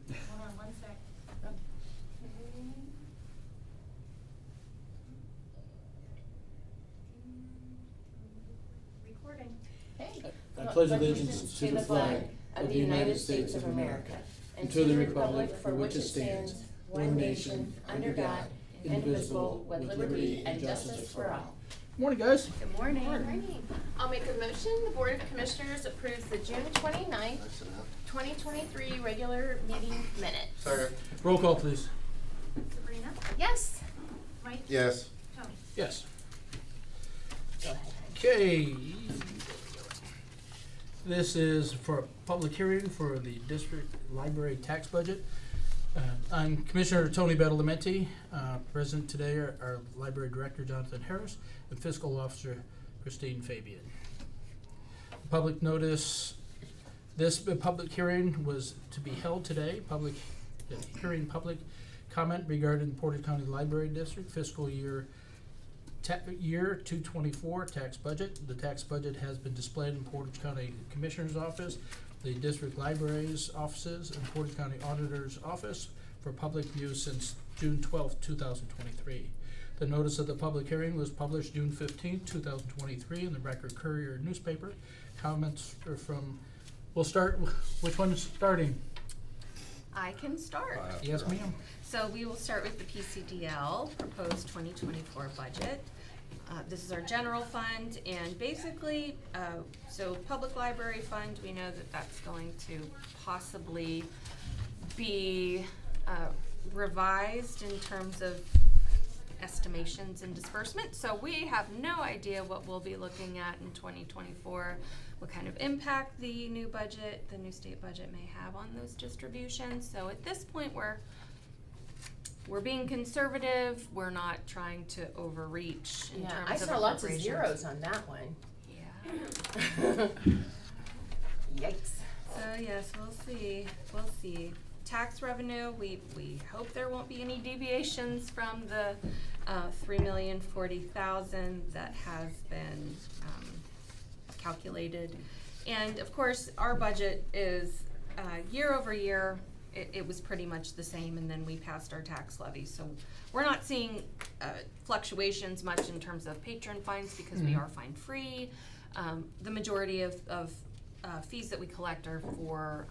Hold on one sec. Recording. Hey. I pledge allegiance to the flag of the United States of America and to the republic for which it stands, one nation, under God, indivisible, with liberty and justice for all. Morning, guys. Good morning. Good morning. I'll make a motion. The Board of Commissioners approves the June 29th, 2023 regular meeting minutes. Second. Roll call, please. Sabrina? Yes. Mike? Yes. Tony? Yes. Go ahead. Okay. This is for a public hearing for the district library tax budget. I'm Commissioner Tony Badalamenti. Present today are our Library Director Jonathan Harris and Fiscal Officer Christine Fabian. Public notice, this public hearing was to be held today. Public comment regarding Portage County Library District fiscal year 224 tax budget. The tax budget has been displayed in Portage County Commissioner's Office, the District Library's offices, and Portage County Auditor's Office for public view since June 12, 2023. The notice of the public hearing was published June 15, 2023 in the Record Courier newspaper. Comments are from, we'll start, which one is starting? I can start. Yes, ma'am. So we will start with the PCDL, proposed 2024 budget. This is our general fund, and basically, so public library fund, we know that that's going to possibly be revised in terms of estimations and disbursement. So we have no idea what we'll be looking at in 2024, what kind of impact the new budget, the new state budget may have on those distributions. So at this point, we're being conservative. We're not trying to overreach in terms of I saw lots of appropriations. zeros on that one. Yeah. Yikes. So yes, we'll see. Tax revenue, we hope there won't be any deviations from the $3,040,000 that has been calculated. And of course, our budget is year over year, it was pretty much the same, and then we passed our tax levy. So we're not seeing fluctuations much in terms of patron fines because we are fine free. The majority of fees that we collect are for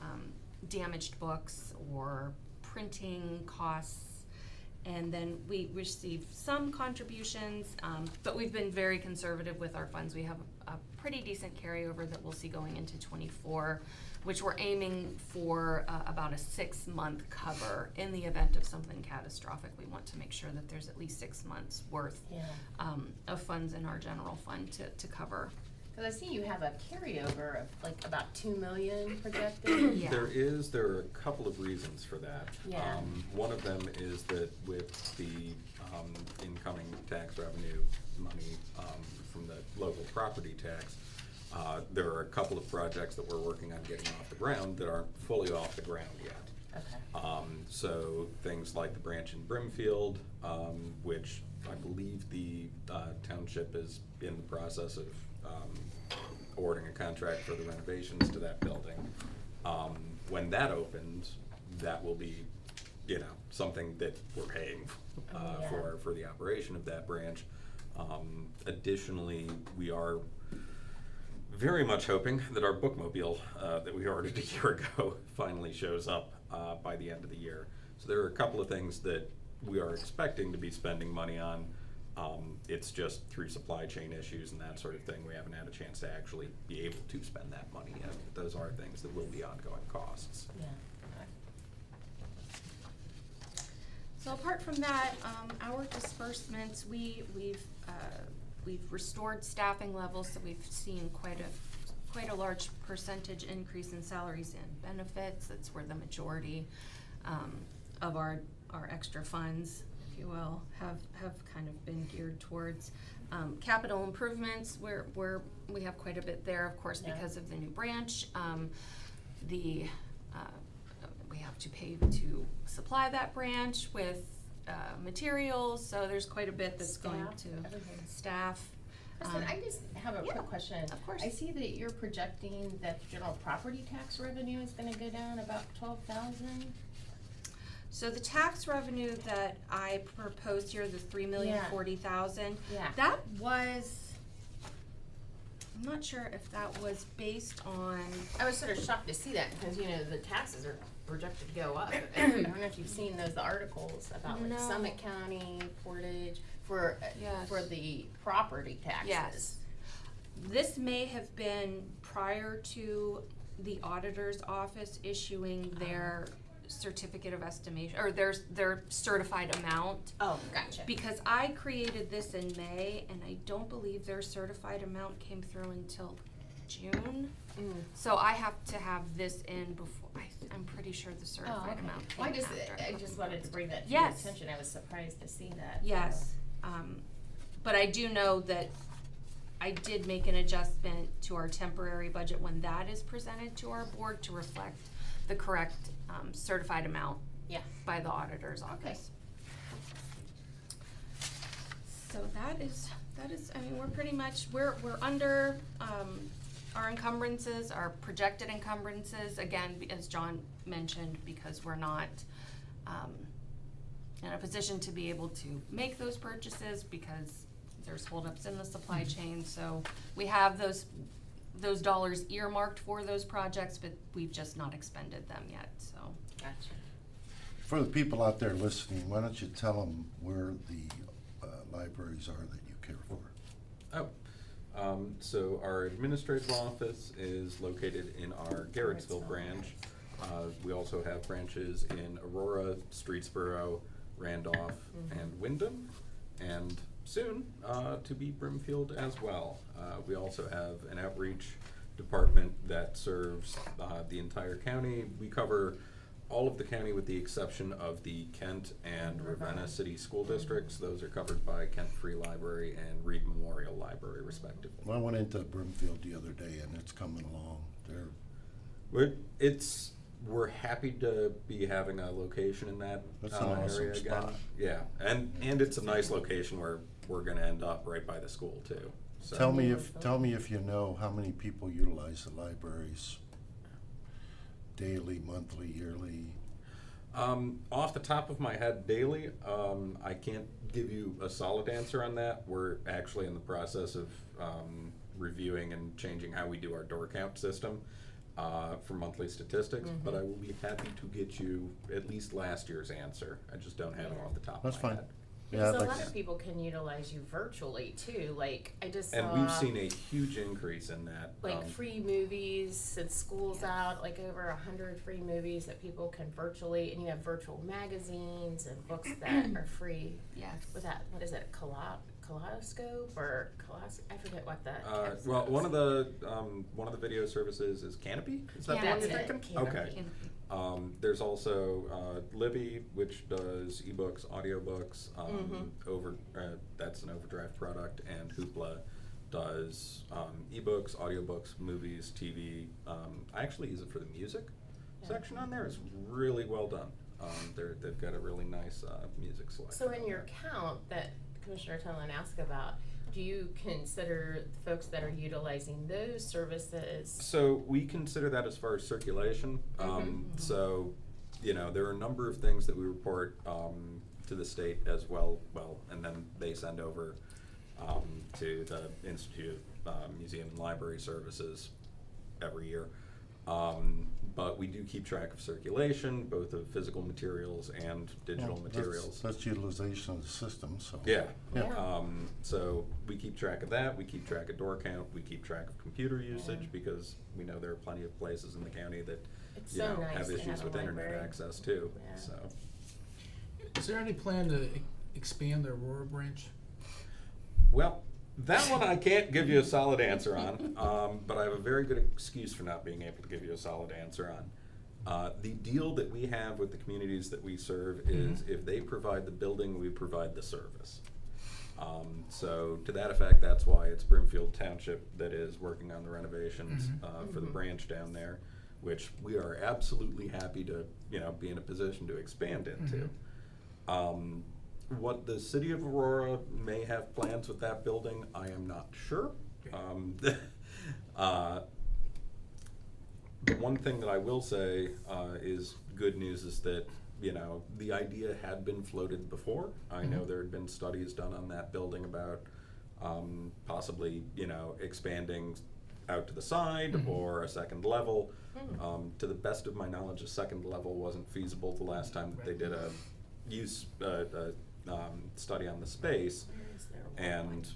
damaged books or printing costs, and then we receive some contributions, but we've been very conservative with our funds. We have a pretty decent carryover that we'll see going into 24, which we're aiming for about a 6-month cover. In the event of something catastrophic, we want to make sure that there's at least 6 months worth of funds in our general fund to cover. Because I see you have a carryover of like about $2 million projected. Yeah. There are a couple of reasons for that. Yeah. One of them is that with the incoming tax revenue money from the local property tax, there are a couple of projects that we're working on getting off the ground that aren't fully off the ground yet. Okay. So things like the branch in Brimfield, which I believe the township is in the process of awarding a contract for the renovations to that building. When that opens, that will be, something that we're paying for the operation of that branch. Additionally, we are very much hoping that our bookmobile that we ordered a year ago finally shows up by the end of the year. So there are a couple of things that we are expecting to be spending money on. It's just through supply chain issues and that sort of thing, we haven't had a chance to actually be able to spend that money yet. But those are things that will be ongoing costs. Yeah. So apart from that, our disbursements, we've restored staffing levels, so we've seen quite a large percentage increase in salaries and benefits. That's where the majority of our extra funds, if you will, have kind of been geared towards. Capital improvements, we have quite a bit there, of course, because of the new branch. We have to pay to supply that branch with materials, so there's quite a bit that's going to staff. Kristen, I just have a quick question. Of course. I see that you're projecting that general property tax revenue is going to go down about $12,000. So the tax revenue that I proposed here, the $3,040,000, Yeah. that was, I'm not sure if that was based on, I was sort of shocked to see that because, the taxes are projected to go up. I don't know if you've seen the articles about like No. Summit County, Portage, for Yes. the property taxes. yes. This may have been prior to the auditor's office issuing their certificate of estimation, or their certified amount. Oh, gotcha. Because I created this in May, and I don't believe their certified amount came through until June. Mm. So I have to have this in before, I'm pretty sure the Oh, certified okay. amount Well, came I after. just wanted to bring that to your Yes. attention. I was surprised to see that. Yes, but I do know that I did make an adjustment to our temporary budget when that is presented to our board to reflect the correct, certified amount Yeah. by the auditor's office. So that is, I mean, we're pretty much, we're under, our encumbrances, our projected encumbrances, again, as John mentioned, because we're not, in a position to be able to make those purchases because there's holdups in the supply chain, so we have those dollars earmarked for those projects, but we've just not expended them yet, so. Gotcha. For the people out there listening, why don't you tell them where the libraries are that you care for? So our administrative office is located in our Garrettsville branch. We also have branches in Aurora, Streetsboro, Randolph, and Wyndham, and soon to be Brimfield as well. We also have an outreach department that serves the entire county. We cover all of the county with the exception of the Kent and Ravenna City School Districts. Those are covered by Kent Free Library and Reed Memorial Library respectively. Well, I went into Brimfield the other day and it's coming along. We're happy to be having a location in that That's an awesome area again. spot. Yeah, and it's a nice location where we're gonna end up right by the school too. So Tell me if you know how many people utilize the libraries daily, monthly, yearly. Off the top of my head, daily, I can't give you a solid answer on that. We're actually in the process of reviewing and changing how we do our door count system for monthly statistics, but I will be happy to get you at least last year's answer. I just don't have it off the top That's of my fine. head. Yeah, I'd Because a like lot to- of people can utilize you virtually too. Like I just saw. And we've seen a huge increase in that. Like free movies since school's out, like over 100 free movies that people can virtually, and you have virtual magazines and books that are free. Yes. With that, what is it, Kaleidoscope or I forget what that. Well, one of the video services is Canopy. Is that the one That's you're it, thinking? Canopy. Okay. There's also Libby, which does ebooks, audiobooks. That's an Overdrive product, and Hoopla does ebooks, audiobooks, movies, TV. I actually use it for the music section on there. It's really well done. They've got a really nice music selection. So in on your there. count that Commissioner Tunlin asked about, do you consider folks that are utilizing those services? So we consider that as far as circulation. So, there are a number of things that we report to the state as well, and then they send over to the Institute of Museum and Library Services every year. But we do keep track of circulation, both of physical materials and digital Well, materials. That's utilization of the system, so. Yeah. Yeah. So we keep track of that, we keep track of door count, we keep track of computer usage, because we know there are plenty of places in the county that, It's you so know, nice have to issues have a with internet library. access too, Yeah. so. Is there any plan to expand the Aurora branch? Well, that one I can't give you a solid answer on, but I have a very good excuse for not being able to give you a solid answer on. The deal that we have with the communities that we serve is if they provide the building, we provide the service. So to that effect, that's why it's Brimfield Township that is working on the renovations for the branch down there, which we are absolutely happy to, be in a position to expand into. What the city of Aurora may have plans with that building, I am not sure. The one thing that I will say is good news is that you know, the idea had been floated before. I know there had been studies done on that building about possibly, you know, expanding out to the side or a second level. To the best of my knowledge, a second level wasn't feasible the last time that they did a use study on the space. Where is their And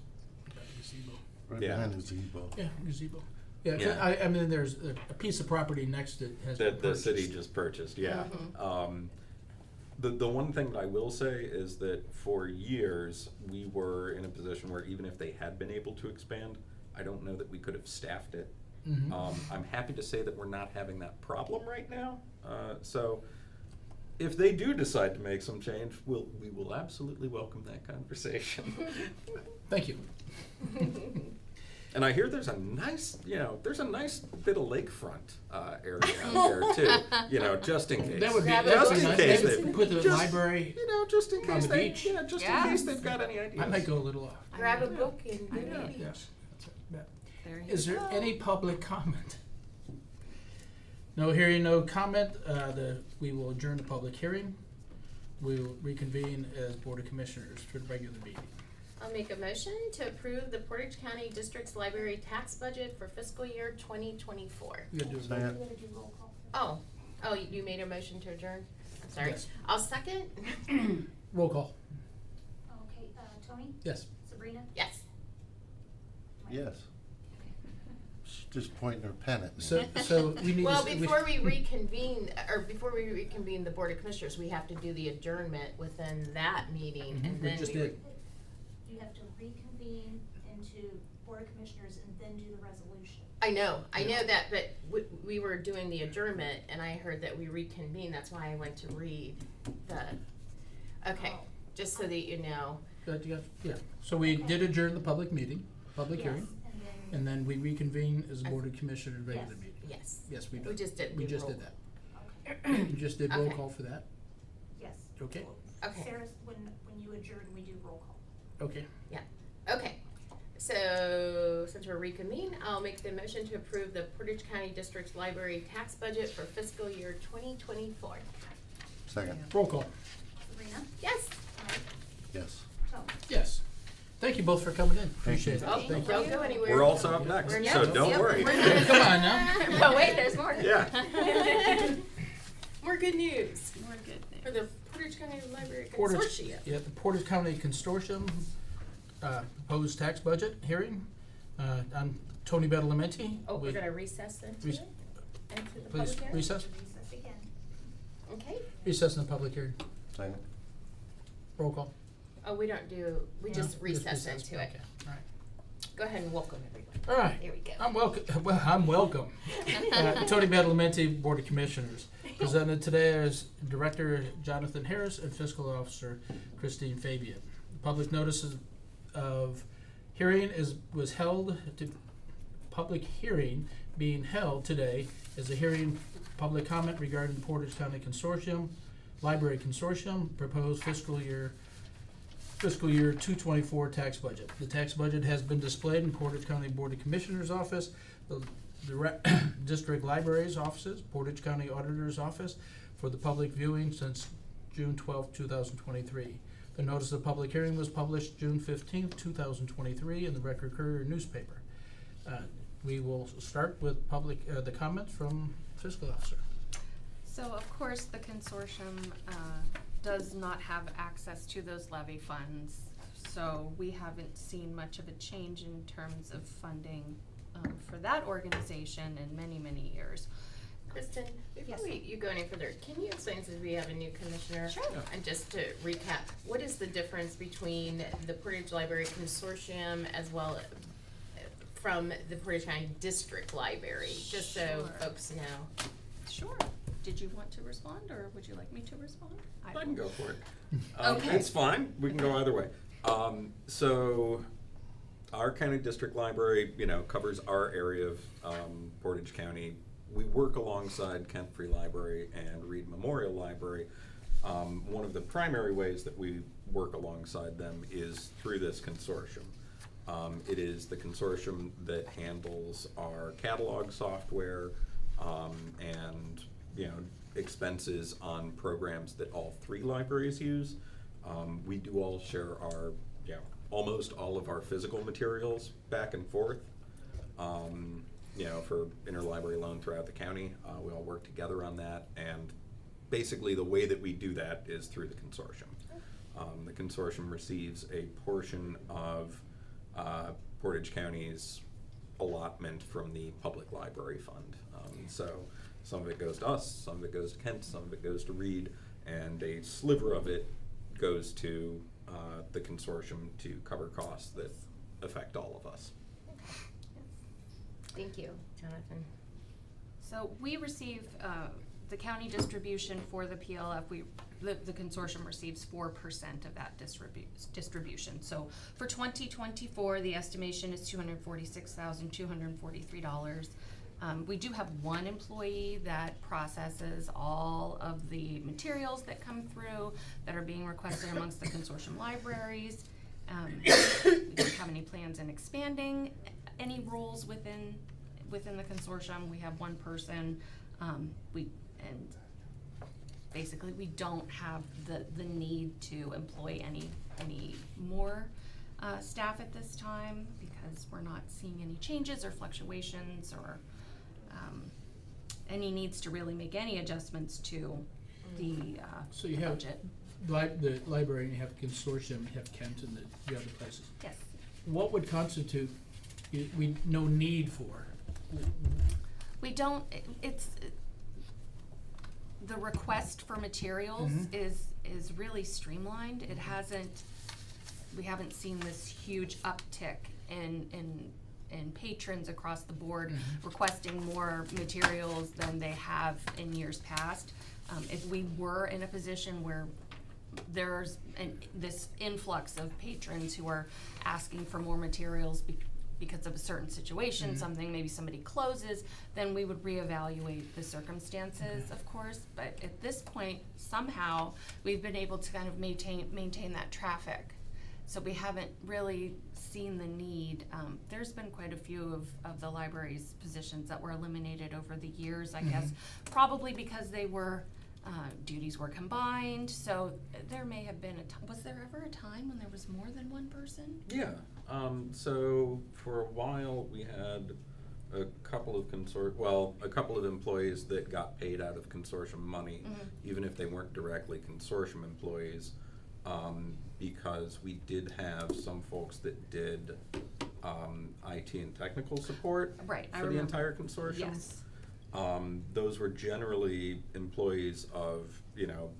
Gazebo. Right Yeah. behind the gazebo. Yeah, gazebo. Yeah, Yeah. I mean, there's a piece of property next to it has been that the city purchased. just purchased, yeah. The one thing that I will say is that for years, we were in a position where even if they had been able to expand, I don't know that we could have staffed it. I'm happy to say that we're not having that problem right now. So if they do decide to make some change, we will absolutely welcome that conversation. Thank you. And I hear there's a nice, you know, there's a nice bit of lakefront area out there too, you know, just in case. That would be, Grab a that would book be in nice. case Maybe they- put the just- library, You know, just in On case the they, beach. yeah, just Yes. in case they've got any ideas. I might go a little off. Grab a I know. book and go I to the know. beach. Yes. That's it. Yeah. There you Is there go. any public comment? No hearing, no comment, we will adjourn the public hearing. We will reconvene as Board of Commissioners for the regular meeting. I'll make a motion to approve the Portage County District's library tax budget for fiscal year 2024. You gotta do a Second. roll. We gotta do roll call. Oh, you made a motion to adjourn? I'm sorry. Yes. I'll second. Roll call. Okay, Tony, Yes. Sabrina? Yes. Mike? Yes. She's just pointing her pen at me. So we need Well, to. before we reconvene, the Board of Commissioners, we have to do the adjournment within that meeting, and We then just did. You have to reconvene into Board of Commissioners and then do the resolution. I know that, but we were doing the adjournment, and I heard that we reconvene, that's why I went to read okay, Oh. just so that you know. Yeah, so we did adjourn the public meeting, public Yes, hearing, and then, and then we reconvene as a Board of Commissioners regular Yes. meeting. Yes. Yes, we did. We just did. We do just roll. did that. okay, You just did roll Okay. call for that? yes. Okay, Okay. Sarah, when you adjourn, we do roll call. okay. Okay, so since we're reconvened, I'll make the motion to approve the Portage County District's library tax budget for fiscal year 2024. Second. Roll call. Sabrina? Yes. Mike? Yes. Tony? Yes. Thank you both for coming in. Appreciate it. Oh, Thank Thank you. don't go anywhere. We're also up next, We're so next. don't Yep. worry. Come on now. No, wait, there's more. Yeah. More good news More good for the Portage County Library Portage, Consortium. yeah, the Portage County Consortium, proposed tax budget hearing. I'm Tony Badalamenti. Oh, we're with- gonna recess into Rec- it? Into the Please, public hearing? recess, Recess again. Okay. recess in the public hearing. Second. Roll call. Oh, we don't do, we No, just recess into it. Okay, all right. Go ahead and welcome everyone. All right. Here we go. I'm welcome. Well, I'm welcome. Tony Badalamenti, Board of Commissioners. Presented today as Director Jonathan Harris and Fiscal Officer Christine Fabian. Public notices of hearing was held to public hearing being held today is a hearing public comment regarding Portage County Consortium, Library Consortium, proposed fiscal year 224 tax budget. The tax budget has been displayed in Portage County Board of Commissioners office, the district libraries offices, Portage County Auditor's office for the public viewing since June 12, 2023. The notice of public hearing was published June 15th, 2023 in the Record Courier newspaper. We will start with the comments from fiscal officer. So of course, the consortium does not have access to those levy funds, so we haven't seen much of a change in terms of funding for that organization in many, many years. Kristen, before Yes. you go any further, can you explain, since we have a new commissioner? Sure. Yeah. And just to recap, what is the difference between the Portage Library Consortium as well from the Portage County District Library? Just so Sure. folks know. Sure. Did you want to respond, or would you like me to respond? I can go for it. Okay. It's fine, we can go either way. So, our county district library, you know, covers our area of Portage County. We work alongside Kent Free Library and Reed Memorial Library. One of the primary ways that we work alongside them is through this consortium. It is the consortium that handles our catalog software, and, you know, expenses on programs that all 3 libraries use. We do all share our, almost all of our physical materials back and forth. For interlibrary loan throughout the county, we all work together on that, and basically the way that we do that is through the consortium. The consortium receives a portion of Portage County's allotment from the public library fund. So some of it goes to us, some of it goes to Kent, some of it goes to Reed, and a sliver of it goes to the consortium to cover costs that affect all of us. Thank you, Jonathan. So we receive the county distribution for the PLF. The consortium receives 4% of that distribution. So for 2024, the estimation is $246,243. We do have one employee that processes all of the materials that come through that are being requested amongst the consortium libraries. We don't have any plans in expanding any roles within the consortium. We have one person. Basically we don't have the need to employ any more staff at this time because we're not seeing any changes or fluctuations or any needs to really make any adjustments to the So you have budget. the library, you have consortium, you have Kent, and the other places. Yes. What would constitute no need for? We don't, it's, the request for materials is really streamlined. It hasn't, we haven't seen this huge uptick in patrons across the board requesting more materials than they have in years past. If we were in a position where there's this influx of patrons who are asking for more materials because of a certain situation, maybe somebody closes, then we would reevaluate the circumstances, of course. But at this point, somehow, we've been able to kind of maintain that traffic. So we haven't really seen the need. There's been quite a few of the library's positions that were eliminated over the years, I guess, probably because they were, duties were combined. So there may have been was there ever a time when there was more than one person? Yeah, so for a while we had a couple of employees that got paid out of consortium money, even if they weren't directly consortium employees, because we did have some folks that did IT and technical support for the entire consortium. Yes. Those were generally employees of,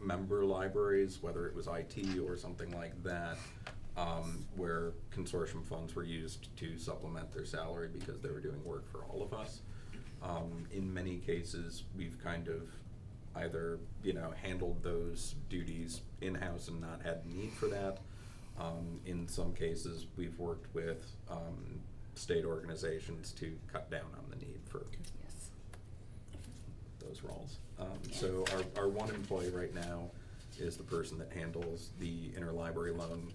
member libraries, whether it was IT or something like that, where consortium funds were used to supplement their salary because they were doing work for all of us. In many cases, we've kind of either, handled those duties in-house and not had need for that. In some cases, we've worked with state organizations to cut down on the need for those roles. So our one employee right now is the person that handles the interlibrary loan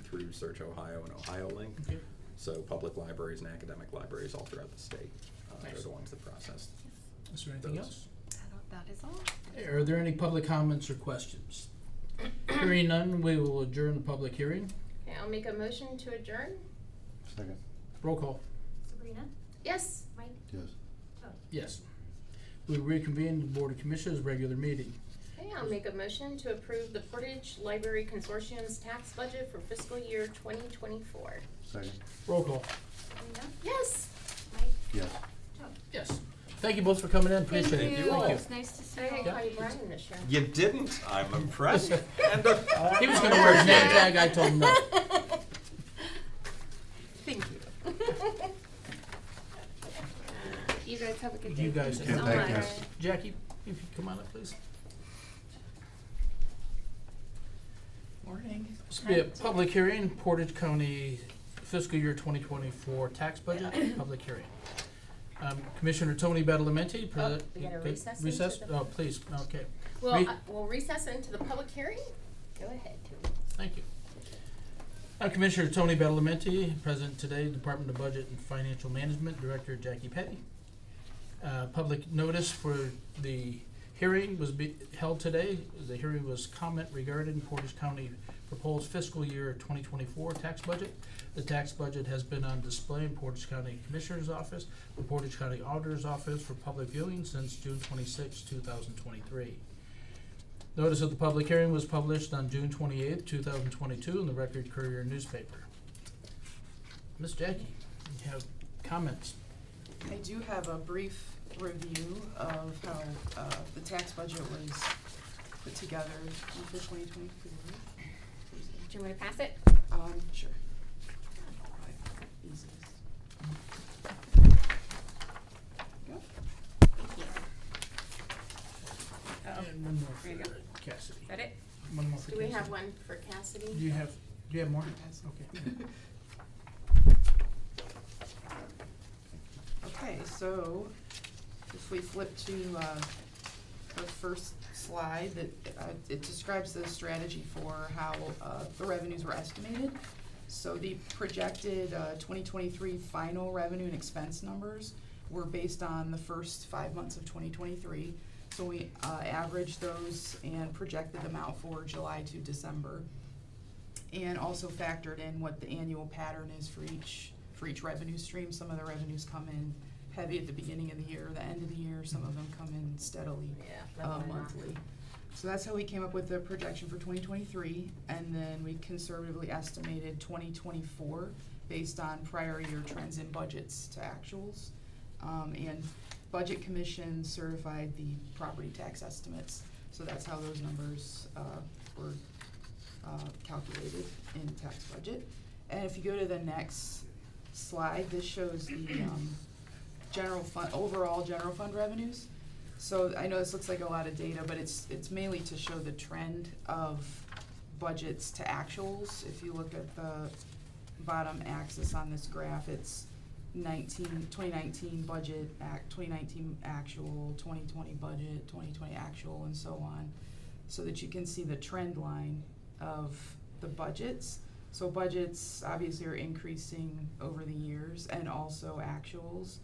through Search Ohio and Ohio Link. Okay. So public libraries and academic libraries all throughout the state are the ones that process. Is there anything Those. else? That is all. Are there any public comments or questions? Hearing none, we will adjourn the public hearing. Okay, I'll make a motion to adjourn. Second. Roll call. Sabrina? Yes. Mike? Yes. Oh, Yes. We reconvene the Board of Commissioners regular meeting. Okay, I'll make a motion to approve the Portage Library Consortium's tax budget for fiscal year 2024. Second. Roll call. Sabrina? Yes. Mike? Yes. Joe? Yes. Thank you both for coming in. Appreciate it. Thank you. Thank you. It's nice to see I you. didn't call you Brian this year. You didn't? I'm impressed. He was gonna wear his name tag. I told him no. Thank you. You guys have a good day. You guys Thank you have so a good much. day. Jackie, if you come on up, please. Morning. This will be a public hearing, Portage County fiscal year 2024 tax budget, public hearing. Commissioner Tony Badalamenti. We gotta recess into Recess? the- Oh, please, okay. Well, we'll recess into the public hearing. Go ahead. Thank you. I'm Commissioner Tony Badalamenti, President today, Department of Budget and Financial Management, Director Jackie Petty. Public notice for the Hearing was held today. The hearing was comment regarding Portage County proposed fiscal year 2024 tax budget. The tax budget has been on display in Portage County Commissioner's Office, the Portage County Auditor's Office for public viewing since June 26, 2023. Notice of the public hearing was published on June 28, 2022 in the Record Courier newspaper. Ms. Jackie, you have comments? I do have a brief review of how the tax budget was put together for 2023. Do you want me to pass it? Sure. Easiest. Yep. Thank you. Uh-oh. And one more There you for go. Cassidy. Is that it? One more for Do we Cassidy. have one for Cassidy? Do you have more? Yes. Okay. Okay, so if we flip to the first slide, it describes the strategy for how the revenues were estimated. So the projected 2023 final revenue and expense numbers were based on the first 5 months of 2023. So we averaged those and projected them out for July to December, and also factored in what the annual pattern is for each revenue stream. Some of the revenues come in heavy at the beginning of the year, the end of the year. Some of them come in steadily monthly. So that's how we came up with the projection for 2023, and then we conservatively estimated 2024 based on prior year trends in budgets to actuals. And Budget Commission certified the property tax estimates, so that's how those numbers were calculated in tax budget. And if you go to the next slide, this shows the general fund, overall general fund revenues. So I know this looks like a lot of data, but it's mainly to show the trend of budgets to actuals. If you look at the bottom axis on this graph, it's 2019 budget, 2019 actual, 2020 budget, 2020 actual, and so on, so that you can see the trend line of the budgets. So budgets obviously are increasing over the years, and also actuals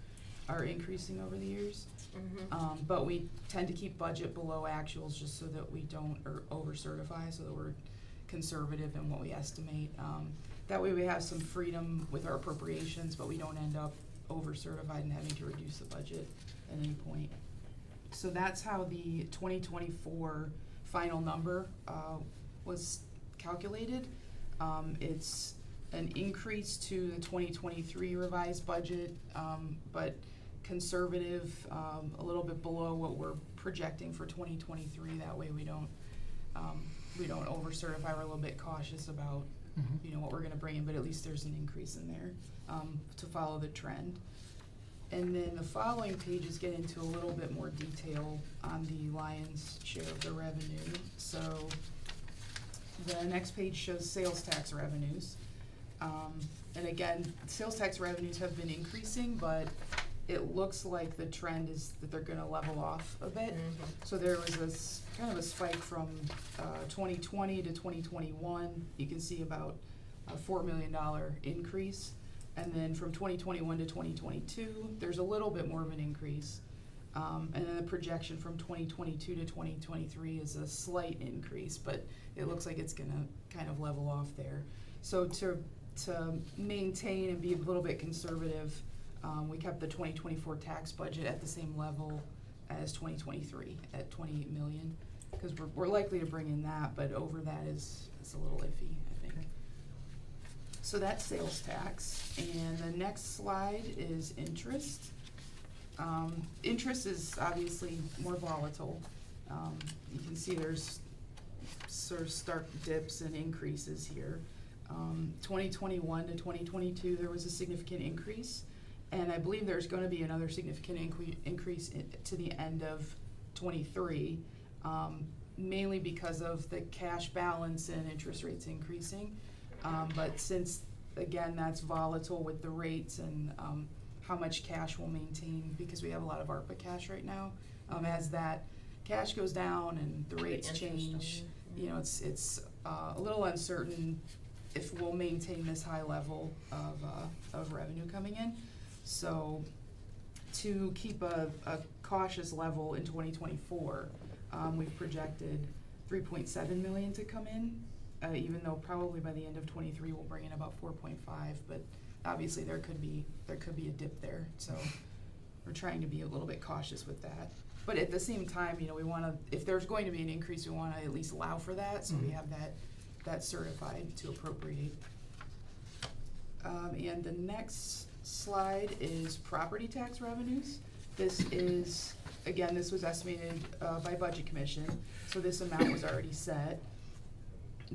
are increasing over the years. Mm-hmm. But we tend to keep budget below actuals just so that we don't over certify, so that we're conservative in what we estimate. That way we have some freedom with our appropriations, but we don't end up over certified and having to reduce the budget at any point. So that's how the 2024 final number was calculated. It's an increase to the 2023 revised budget, but conservative, a little bit below what we're projecting for 2023. That way we don't over certify. We're a little bit cautious about what we're gonna bring in, but at least there's an increase in there to follow the trend. And then the following pages get into a little bit more detail on the lion's share of the revenue. So the next page shows sales tax revenues. And again, sales tax revenues have been increasing, but it looks like the trend is that they're gonna level off a bit. Mm-hmm. So there was this kind of a spike from 2020 to 2021. You can see about a $4 million increase. And then from 2021 to 2022, there's a little bit more of an increase. And then the projection from 2022 to 2023 is a slight increase, but it looks like it's gonna kind of level off there. So to maintain and be a little bit conservative, we kept the 2024 tax budget at the same level as 2023 at $28 million, because we're likely to bring in that, but over that is a little iffy, I think. So that's sales tax, and the next slide is interest. Interest is obviously more volatile. You can see there's sort of stark dips and increases here. 2021 to 2022, there was a significant increase, and I believe there's going to be another significant increase to the end of 23, mainly because of the cash balance and interest rates increasing. But since, again, that's volatile with the rates and how much cash we'll maintain, because we have a lot of ARPA cash right now, as that cash goes down and the rates change, it's a little uncertain if we'll maintain this high level of revenue coming in. So to keep a cautious level in 2024, we've projected 3.7 million to come in, even though probably by the end of 23 we'll bring in about 4.5, but obviously there could be a dip there, so we're trying to be a little bit cautious with that. But at the same time, you know, we wanna, if there's going to be an increase, we wanna at least allow for that, so we have that certified to appropriate. And the next slide is property tax revenues. This is, again, this was estimated by Budget Commission, so this amount was already set.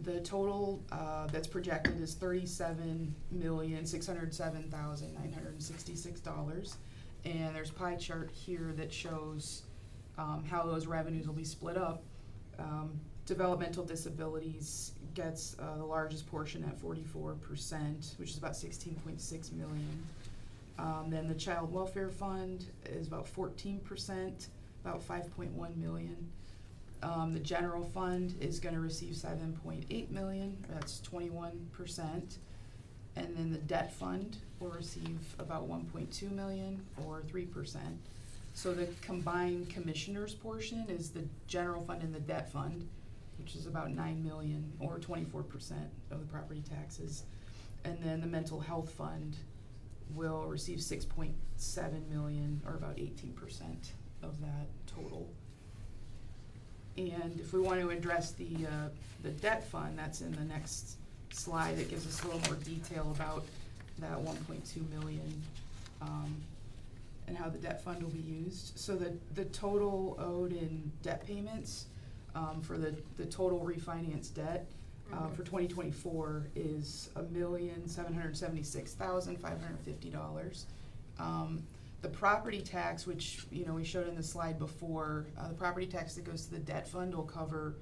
The total that's projected is $37,607,966, and there's a pie chart here that shows how those revenues will be split up. Developmental disabilities gets the largest portion at 44%, which is about 16.6 million. Then the Child Welfare Fund is about 14%, about 5.1 million. The General Fund is gonna receive 7.8 million, that's 21%. And then the Debt Fund will receive about 1.2 million, or 3%. So the combined commissioners portion is the General Fund and the Debt Fund, which is about 9 million, or 24% of the property taxes. And then the Mental Health Fund will receive 6.7 million, or about 18% of that total. And if we want to address the debt fund, that's in the next slide, that gives us a little more detail about that 1.2 million, and how the debt fund will be used. So the total owed in debt payments, for the total refinance debt, for 2024 is $1,776,550. The property tax, which, you know, we showed in the slide before, the property tax that goes to the debt fund will cover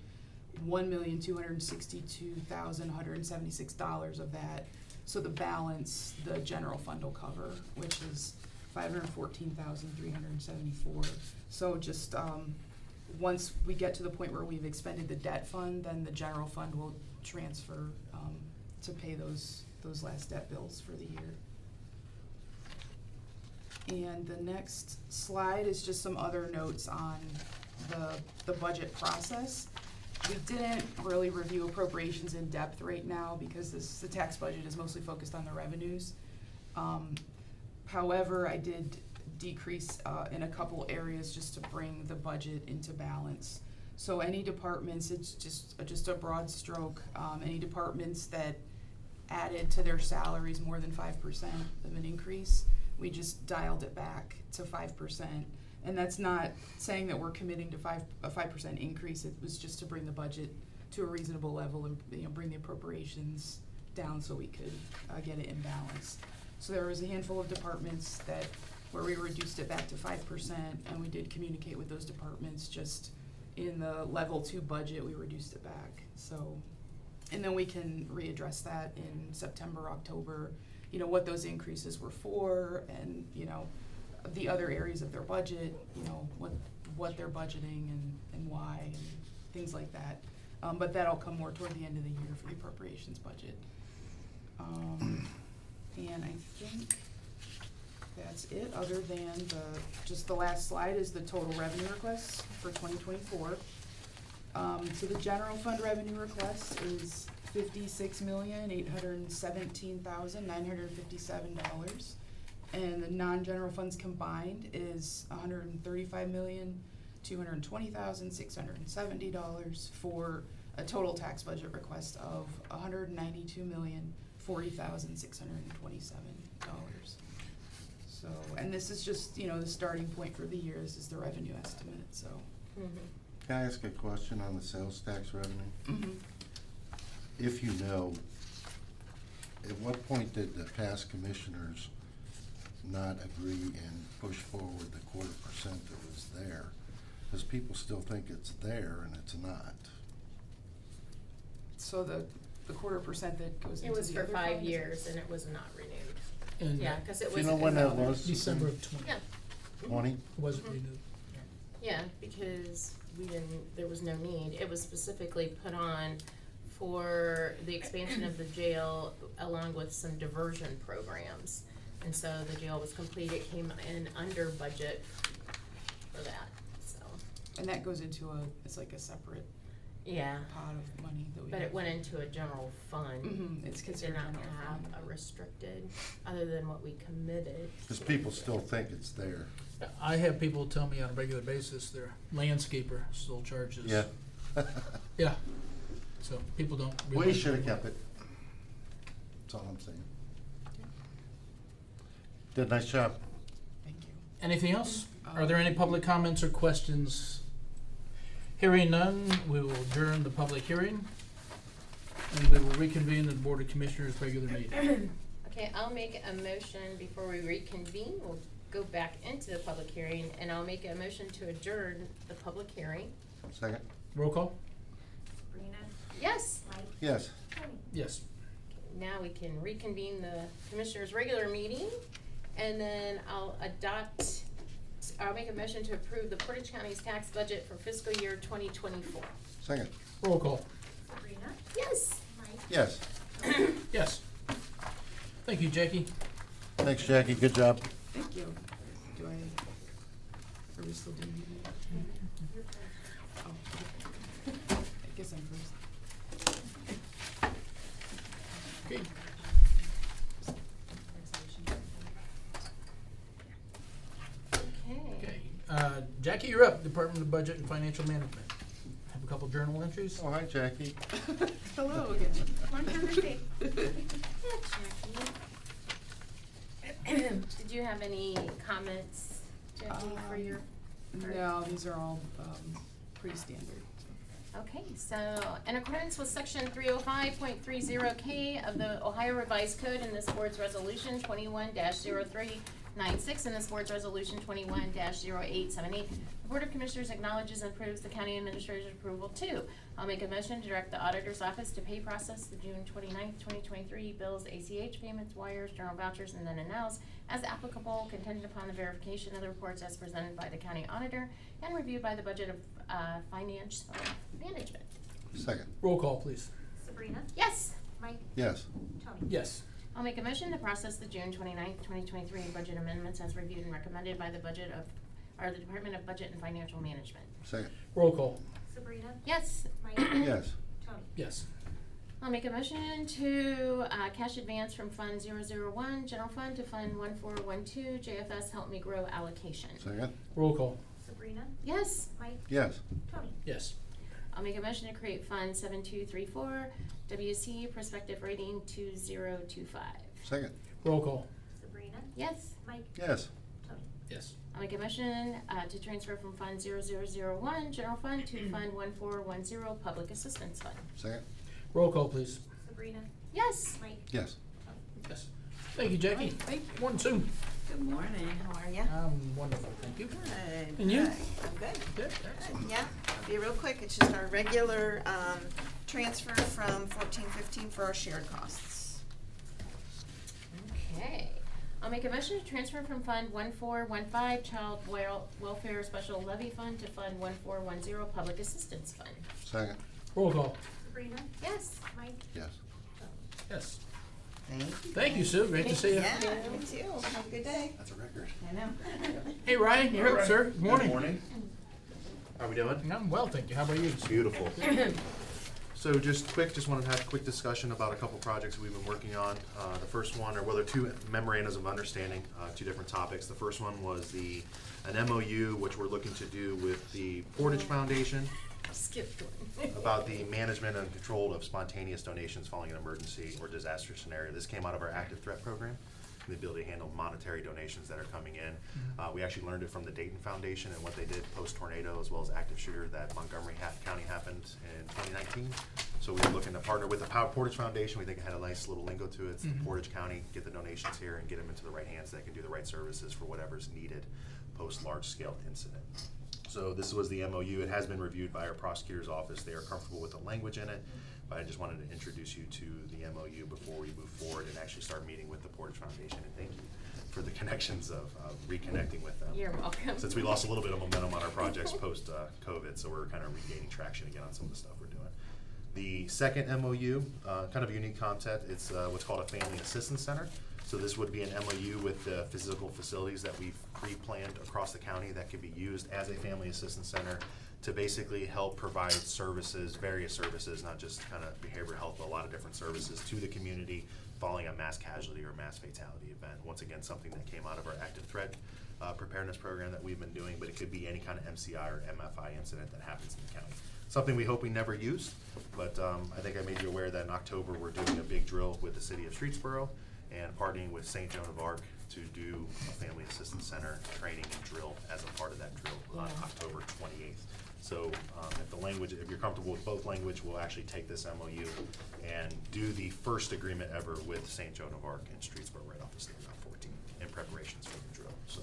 $1,262,176 of that. So the balance, the general fund will cover, which is $514,374. So just, once we get to the point where we've expended the debt fund, then the general fund will transfer, to pay those last debt bills for the year. And the next slide is just some other notes on the budget process. We didn't really review appropriations in depth right now because the tax budget is mostly focused on the revenues. However, I did decrease in a couple areas just to bring the budget into balance. So any departments, it's just a broad stroke, any departments that added to their salaries more than 5% of an increase, we just dialed it back to 5%. And that's not saying that we're committing to a 5% increase. It was just to bring the budget to a reasonable level and, you know, bring the appropriations down so we could get it in balance. So there was a handful of departments where we reduced it back to 5%, and we did communicate with those departments. Just in the level 2 budget, we reduced it back. So, and then we can readdress that in September, October, you know, what those increases were for, and, you know, the other areas of their budget, you know, what they're budgeting and why, and things like that. But that'll come more toward the end of the year for the appropriations budget. And I think that's it, other than just the last slide is the total revenue requests for 2024. So the general fund revenue request is $56,817,957, and the non-general funds combined is $135,220,670 for a total tax budget request of $192,040,627. So, and this is just, you know, the starting point for the year. This is the revenue estimate, so. Can I ask a question on the sales tax revenue? Mm-hmm. If you know, at what point did the past commissioners not agree and push forward the 0.25% that was there? Because people still think it's there and it's not. So the 0.25% that goes into It was the for other 5 fund? years and it was not renewed. And Yeah, cause it Do was. you know when that was? December of 20. Yeah. 20? Wasn't renewed. Yeah, because there was no need. It was specifically put on for the expansion of the jail along with some diversion programs. And so the jail was complete, it came in under budget for that, so. And that goes into it's like a separate Yeah, pot of money that we but have. it went into a general fund. It's It did considered not general have fund. a restricted, other than what we committed. Because people still think it's there. I have people tell me on a regular basis their landscaper still charges. Yeah. Yeah, so people don't We realize. should have kept it. That's all I'm saying. Did a nice job. Thank you. Anything else? Are there any public comments or questions? Hearing none, we will adjourn the public hearing, and we will reconvene the Board of Commissioners' regular meeting. Okay, I'll make a motion before we reconvene. We'll go back into the public hearing, and I'll make a motion to adjourn the public hearing. Second? Roll call? Sabrina, Yes, Mike, Yes. Tony. Yes. now we can reconvene the commissioners' regular meeting, and then I'll make a motion to approve the Portage County's tax budget for fiscal year 2024. Second? Roll call? Sabrina, Yes. Mike, Yes. Yes. Thank you, Jackie. Thanks, Jackie. Good job. Thank you. Are we still doing it? you're first. Oh, okay. I guess I'm first. Okay. Okay. Okay, Jackie, you're up, Department of Budget and Financial Management. Have a couple journal entries? Oh, hi, Jackie. Hello again. Long time no see. Did you have any comments, Jackie, for your? No, these are all pretty standard. Okay, so in accordance with section 305.30K of the Ohio Revised Code in this board's resolution 21-0396 and this board's resolution 21-0878, the Board of Commissioners acknowledges and approves the county administrator's approval too. I'll make a motion to direct the auditor's office to pay process the June 29th, 2023 bills, ACH payments, wires, journal vouchers, and then and nows as applicable, contingent upon the verification of the reports as presented by the county auditor and reviewed by the Budget of Financial Management. Second? Roll call, please. Sabrina, Yes. Mike, Yes. Tony. Yes. I'll make a motion to process the June 29th, 2023 budget amendments as reviewed and recommended by the the Department of Budget and Financial Management. Second? Roll call? Sabrina, Yes. Mike, Yes. Tony. Yes. I'll make a motion to cash advance from Fund 001 General Fund to Fund 1412 JFS Help Me Grow allocation. Second? Roll call? Sabrina, Yes. Mike, Yes. Tony. Yes. I'll make a motion to create Fund 7234 WC Prospective Rating 2025. Second? Roll call? Sabrina, Yes. Mike, Yes. Tony. Yes. I'll make a motion to transfer from Fund 0001 General Fund to Fund 1410 Public Assistance Fund. Second? Roll call, please. Sabrina, Yes. Mike, Yes. Tony. Yes. Thank you, Jackie. Thank you. Morning, Sue. Good morning, how are you? I'm wonderful, thank you. Good. And you? Good. I'm good. Good, excellent. Yeah, I'll be real quick, it's just our regular, transfer from 1415 for our shared costs. Okay. I'll make a motion to transfer from Fund 1415 Child Welfare Special Levy Fund to Fund 1410 Public Assistance Fund. Second? Roll call? Sabrina, Yes. Mike, Yes. Tony. Yes. Thank you. Thank you, Sue. Great to see you. Yeah, me too. Have a good day. That's a record. I know. Hey, Ryan, you're up, sir. Good morning. Good morning. How we doing? I'm well, thank you. How about you? Beautiful. So just wanted to have a quick discussion about a couple projects we've been working on. The first one, or well, they're two memorandums of understanding, two different topics. The first one was an MOU, which we're looking to do with the Portage Foundation Skipped one. about the management and control of spontaneous donations following an emergency or disaster scenario. This came out of our active threat program, the ability to handle monetary donations that are coming in. We actually learned it from the Dayton Foundation and what they did post-tornado, as well as active shooter that Montgomery County happened in 2019. So we were looking to partner with the Portage Foundation. We think it had a nice little lingo to it. It's the Portage County, get the donations here and get them into the right hands that can do the right services for whatever's needed post-large-scale incident. So this was the MOU. It has been reviewed by our prosecutor's office. They are comfortable with the language in it, but I just wanted to introduce you to the MOU before we move forward and actually start meeting with the Portage Foundation. And thank you for the connections of reconnecting with them. You're welcome. Since we lost a little bit of momentum on our projects post-COVID, so we're kind of regaining traction again on some of the stuff we're doing. The second MOU, kind of a unique concept. It's what's called a Family Assistance Center. So this would be an MOU with the physical facilities that we've pre-planned across the county that could be used as a family assistance center to basically help provide services, various services, not just kind of behavioral health, but a lot of different services to the community following a mass casualty or mass fatality event. Once again, something that came out of our active threat preparedness program that we've been doing, but it could be any kind of MCI or MFI incident that happens in the county. Something we hope we never use, but I think I made you aware that in October we're doing a big drill with the city of Streetsboro and partnering with St. Joan of Arc to do a family assistance center training and drill as a part of that drill on October 28th. So if you're comfortable with both language, we'll actually take this MOU and do the first agreement ever with St. Joan of Arc in Streetsboro right off the state Route 14 in preparations for the drill. So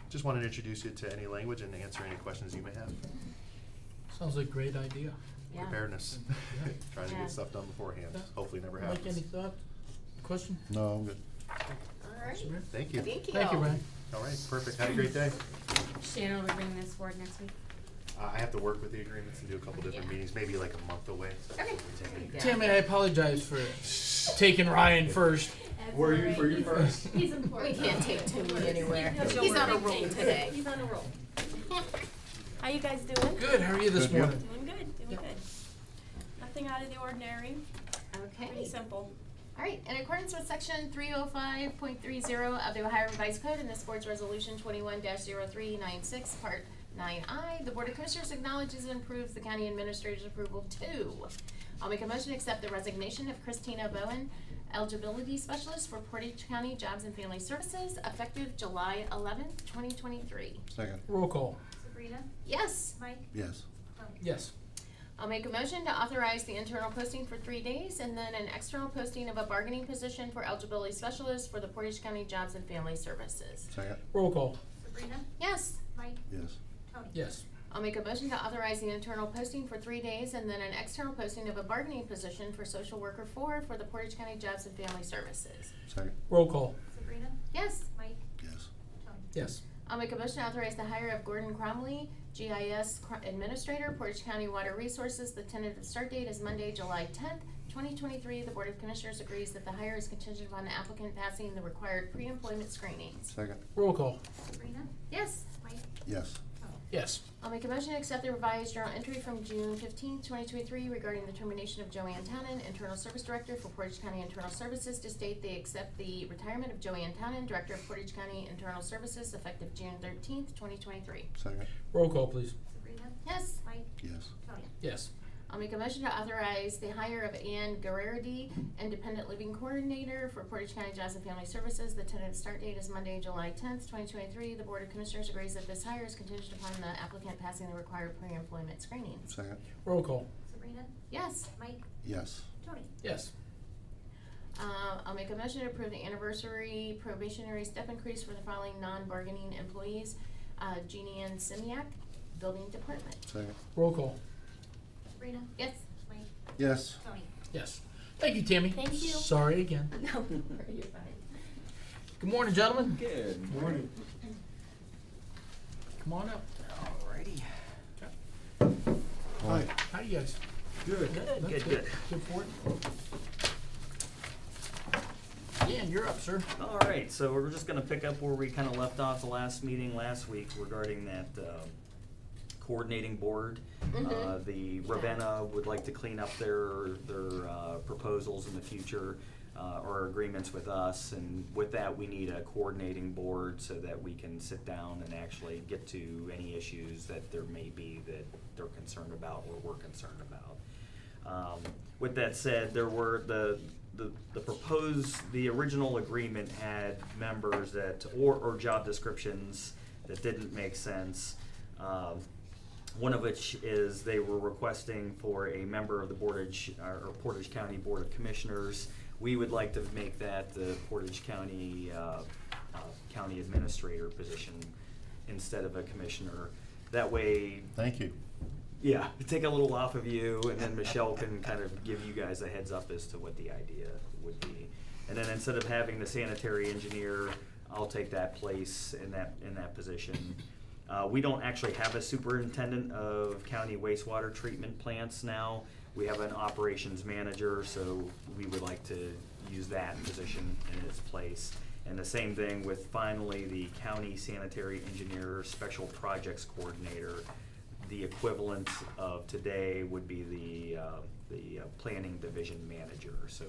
just wanted to introduce you to any language and answer any questions you may have. Sounds like a great idea. Yeah. Preparedness. Yeah. Trying to Yeah. get stuff done beforehand. Yeah. Hopefully never Mike, any happens. thought, question? No, I'm good. All right. Samir? Thank you. Thank you. Thank you, Ryan. All right, perfect. Have a great day. Shannon will be bringing this forward next week. I have to work with the agreements and do a couple different Yeah. meetings, maybe like a month away. Okay. Yeah. Tammy, I apologize for taking Ryan first. Were you first? He's important. We can't take Timmy anywhere. He's He's on a big roll things. today. He's on a roll. How you guys doing? Good, how are you this Good, you? morning? Doing good, doing good. Nothing out of the ordinary, pretty Okay. simple. All right, in accordance with section 305.30 of the Ohio Revised Code and this board's resolution 21-0396, part 9I, the Board of Commissioners acknowledges and approves the county administrator's approval too. I'll make a motion to accept the resignation of Christina Bowen, eligibility specialist for Portage County Jobs and Family Services, effective July 11th, 2023. Second. Roll call. Sabrina? Yes. Mike? Yes. Tony? Yes. I'll make a motion to authorize the internal posting for 3 days and then an external posting of a bargaining position for eligibility specialists for the Portage County Jobs and Family Services. Second. Roll call. Sabrina? Yes. Mike? Yes. Tony? Yes. I'll make a motion to authorize the internal posting for 3 days and then an external posting of a bargaining position for social worker 4 for the Portage County Jobs and Family Services. Second. Roll call. Sabrina? Yes. Mike? Yes. Tony? Yes. I'll make a motion to authorize the hire of Gordon Cromley, GIS Administrator, Portage County Water Resources. The tentative start date is Monday, July 10th, 2023. The Board of Commissioners agrees that the hire is contingent upon the applicant passing the required pre-employment screenings. Second. Roll call. Sabrina? Yes. Mike? Yes. Tony? Yes. I'll make a motion to accept the revised journal entry from June 15th, 2023 regarding the termination of Joanne Townend, Internal Service Director for Portage County Internal Services, to state they accept the retirement of Joanne Townend, Director of Portage County Internal Services, effective June 13th, 2023. Second. Roll call, please. Sabrina? Yes. Mike? Yes. Tony? Yes. I'll make a motion to authorize the hire of Ann Guerrerdi, Independent Living Coordinator for Portage County Jobs and Family Services. The tentative start date is Monday, July 10th, 2023. The Board of Commissioners agrees that this hire is contingent upon the applicant passing the required pre-employment screenings. Second. Roll call. Sabrina? Yes. Mike? Yes. Tony? Yes. I'll make a motion to approve the anniversary probationary step increase for the following non-bargaining employees. Jeannie Ann Simiak, Building Department. Second. Roll call. Sabrina? Yes. Mike? Yes. Tony? Yes. Thank you, Tammy. Thank you. Sorry again. No, you're fine. Good morning, gentlemen. Good morning. Come on up. Alrighty. Hi. How you guys? Good. That's Good, good. Good for it. Dan, you're up, sir. Alright, so we're just gonna pick up where we kinda left off the last meeting last week regarding that, coordinating board. Mhm. The Ravenna would like to clean up their proposals in the future, or agreements with us, and with that, we need a coordinating board so that we can sit down and actually get to any issues that there may be that they're concerned about or we're concerned about. With that said, there were the original agreement had members that, or job descriptions that didn't make sense. One of which is they were requesting for a member of the Portage County Board of Commissioners. We would like to make that the Portage County County Administrator position instead of a commissioner. That way, Thank you. yeah, take a little off of you, and then Michelle can kind of give you guys a heads up as to what the idea would be. And then instead of having the sanitary engineer, I'll take that place in that position. We don't actually have a superintendent of county wastewater treatment plants now. We have an operations manager, so we would like to use that position in its place. And the same thing with finally the county sanitary engineer, special projects coordinator. the equivalent of today would be the planning division manager. So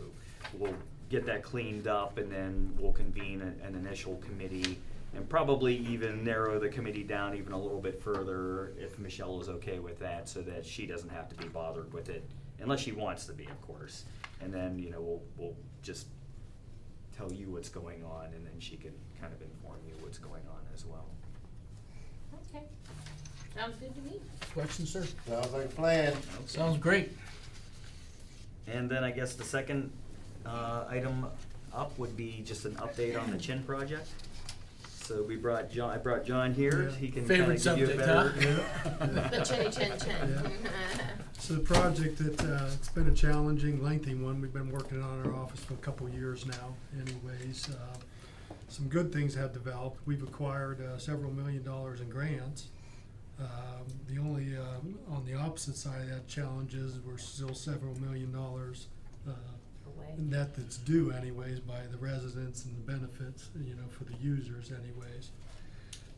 we'll get that cleaned up, and then we'll convene an initial committee, and probably even narrow the committee down even a little bit further if Michelle is okay with that, so that she doesn't have to be bothered with it, unless she wants to be, of course. And then, you know, we'll just tell you what's going on, and then she can kind of inform you what's going on as well. Okay, sounds good to me. Questions, sir? Sounds like a plan. Sounds great. And then I guess the second item up would be just an update on the Chin project. So we brought John, I brought John here, Yeah. he can Favorite kind of give you a better. subject, huh? The chinny chin chin. So the project it's been a challenging, lengthy one. We've been working on our office for a couple years now anyways. Some good things have developed. We've acquired several $1 million in grants. The only, on the opposite side of that challenge is we're still several $1 million Away. net that's due anyways by the residents and the benefits, you know, for the users anyways.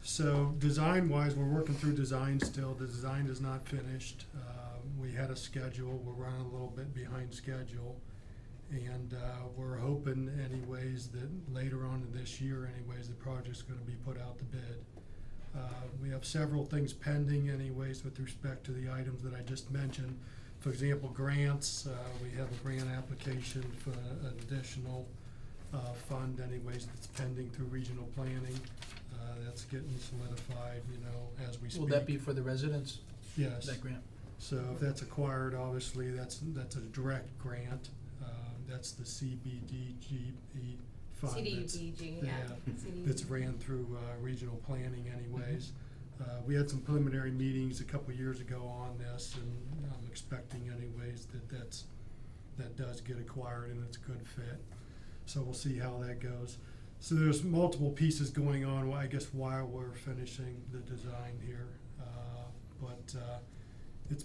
So design-wise, we're working through design still. The design is not finished. We had a schedule. We're running a little bit behind schedule. And we're hoping anyways that later on in this year anyways, the project's gonna be put out to bid. We have several things pending anyways with respect to the items that I just mentioned. For example, grants, we have a grant application for an additional fund anyways that's pending through regional planning. That's getting solidified, you know, as we speak. Will that be for the residents, Yes. that grant? So if that's acquired, obviously, that's a direct grant. That's the CBDGE fund. CDBG, yeah. That's ran through regional planning anyways. We had some preliminary meetings a couple years ago on this, and I'm expecting anyways that does get acquired and it's a good fit. So we'll see how that goes. So there's multiple pieces going on, I guess, while we're finishing the design here. It's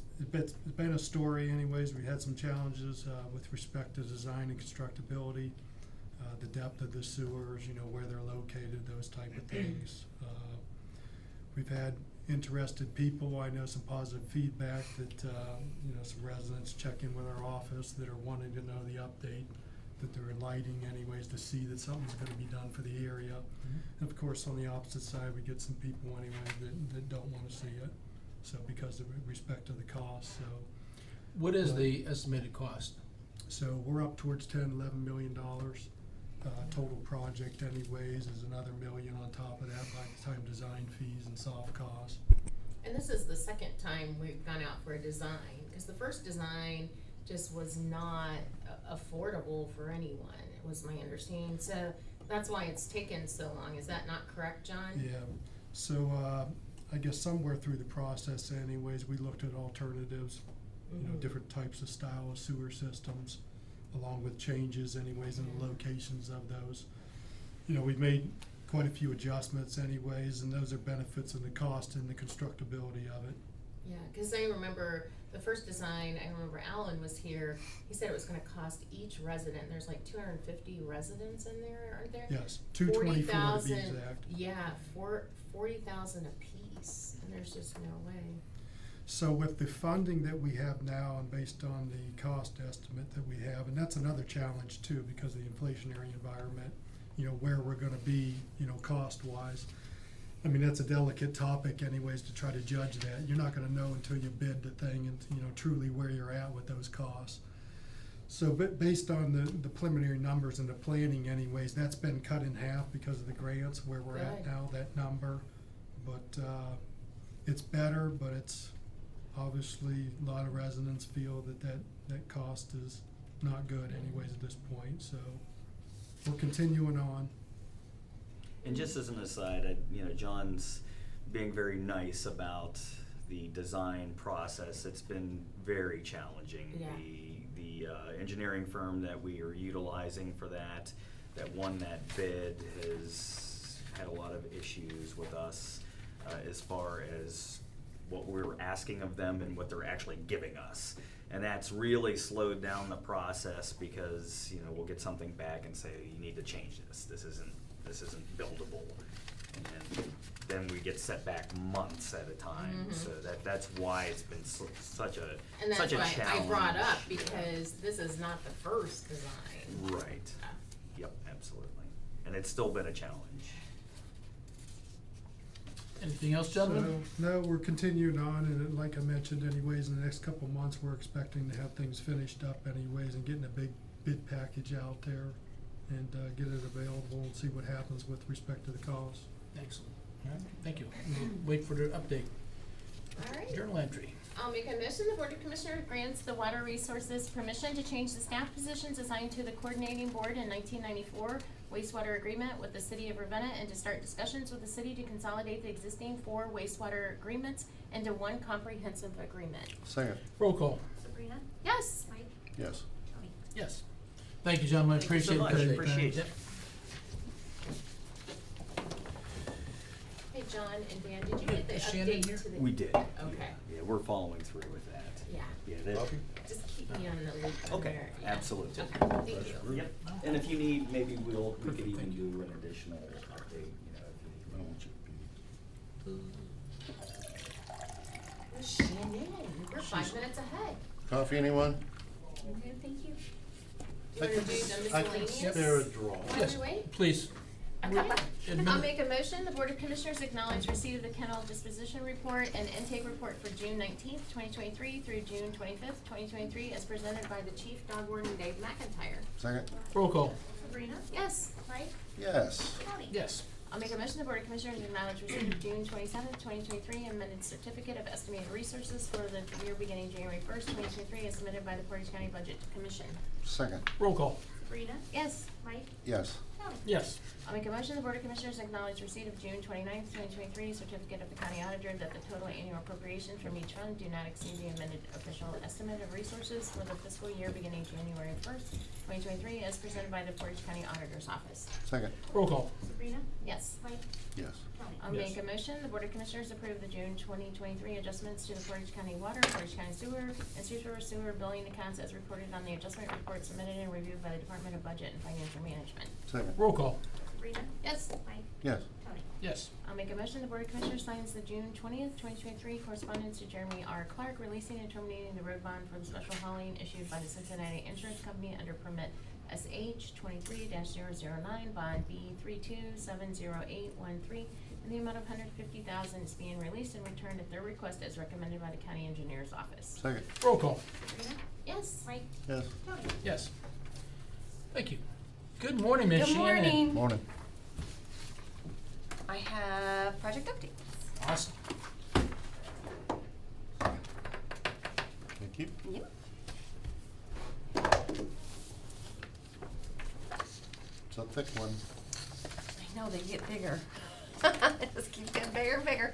been a story anyways. We had some challenges with respect to design and constructability, the depth of the sewers, you know, where they're located, those type of things. We've had interested people. I know some positive feedback that, you know, some residents check in with our office that are wanting to know the update, that they're lighting anyways to see that something's gonna be done for the area. And of course, on the opposite side, we get some people anyway that don't wanna see it. So because of respect to the cost, so. What is the estimated cost? So we're up towards $10–11 million. Total project anyways is another $1 million on top of that by the time design fees and soft costs. And this is the second time we've gone out for a design, because the first design just was not affordable for anyone, it was my understanding. So that's why it's taken so long. Is that not correct, John? Yeah, so I guess somewhere through the process anyways, we looked at alternatives, you know, different types of style of sewer systems, along with changes anyways in the locations of those. You know, we've made quite a few adjustments anyways, and those are benefits in the cost and the constructability of it. Yeah, because I remember the first design, I remember Alan was here, he said it was gonna cost each resident, there's like 250 residents in there, aren't there? Yes, 224 to be 40,000 exact. Yeah, 40,000 a piece, and there's just no way. So with the funding that we have now and based on the cost estimate that we have, and that's another challenge too because of the inflationary environment, you know, where we're gonna be, you know, cost-wise. I mean, that's a delicate topic anyways to try to judge that. You're not gonna know until you bid the thing and, you know, truly where you're at with those costs. So based on the preliminary numbers and the planning anyways, that's been cut in half because of the grants where we're at Good. now, that number. But it's better, but it's obviously a lot of residents feel that cost is not good anyways at this point, so we're continuing on. And just as an aside, you know, John's being very nice about the design process. It's been very challenging. Yeah. The engineering firm that we are utilizing for that won that bid has had a lot of issues with us as far as what we're asking of them and what they're actually giving us. And that's really slowed down the process because, you know, we'll get something back and say, you need to change this. This isn't buildable. And then we get set back months at a time, so that's why it's been such a And such that's a why challenge. I brought up, Yeah. because this is not the first design. Right. Yep, absolutely. And it's still been a challenge. Anything else, gentlemen? So, no, we're continuing on, and like I mentioned anyways, in the next couple of months, we're expecting to have things finished up anyways and getting a big bid package out there and get it available and see what happens with respect to the cost. Excellent. All right, thank you. We'll wait for the update. All right. Journal entry. I'll make a motion, the Board of Commissioners grants the Water Resources permission to change the staff positions assigned to the Coordinating Board in 1994 wastewater agreement with the City of Ravenna, and to start discussions with the city to consolidate the existing 4 wastewater agreements into one comprehensive agreement. Second, Roll call. Sabrina? Yes. Mike? yes. Tony? Yes. Thank you, gentlemen. Thank you so Appreciate it. much. Appreciate Yep. it. Hey, John and Dan, did you get the Is Shannon update here? to the? We did. Okay. Yeah, we're following through with that. Yeah, Yeah, that, just keep me on the loop on okay, there. Yeah. absolutely. Thank you. Yep. And if you need, maybe we could Perfect, even thank you. do an additional update, you know, if I you don't want you to be- Shannon, we're 5 minutes ahead. Coffee, anyone? Okay, thank you. You wanna do the I can miscellaneous? spare a draw. While Yes, we wait? please. Okay. Admin- I'll make a motion, the Board of Commissioners acknowledge receipt of the kennel disposition report and intake report for June 19th, 2023 through June 25th, 2023, as presented by the Chief Dog Warden Dave McIntyre. Second, Roll call. Sabrina? Yes. Mike? yes. Tony? Yes. I'll make a motion, the Board of Commissioners acknowledge receipt of June 27th, 2023, amended certificate of estimated resources for the year beginning January 1st, 2023, as submitted by the Portage County Budget Commission. Second, Roll call. Sabrina? Yes. Mike? yes. Tony? Yes. I'll make a motion, the Board of Commissioners acknowledge receipt of June 29th, 2023, certificate of the county auditor that the total annual appropriations from each fund do not exceed the amended official estimate of resources for the fiscal year beginning January 1st, 2023, as presented by the Portage County Auditor's Office. Second, Roll call. Sabrina? Yes. Mike? yes. Tony? I'll Yes. make a motion, the Board of Commissioners approve the June 2023 adjustments to the Portage County Water, Portage County Sewer, and sewer billing accounts as reported on the adjustment report submitted and reviewed by the Department of Budget and Financial Management. Second, Roll call. Sabrina? Yes. Mike? yes. Tony? Yes. I'll make a motion, the Board of Commissioners signs the June 20th, 2023 correspondence to Jeremy R. Clark releasing and terminating the road bond for the special hauling issued by the Cincinnati Insurance Company under permit SH 23-009, bond B 32700813, in the amount of $150,000 is being released and returned at their request as recommended by the County Engineer's Office. Second, Roll call. Sabrina? Yes. Mike? yes. Tony? Yes. Thank you. Good morning, Miss Good Shannon. morning. Morning. I have project updates. Awesome. Thank you. Yep. It's a thick one. I know, they get bigger. It just keeps getting bigger and bigger.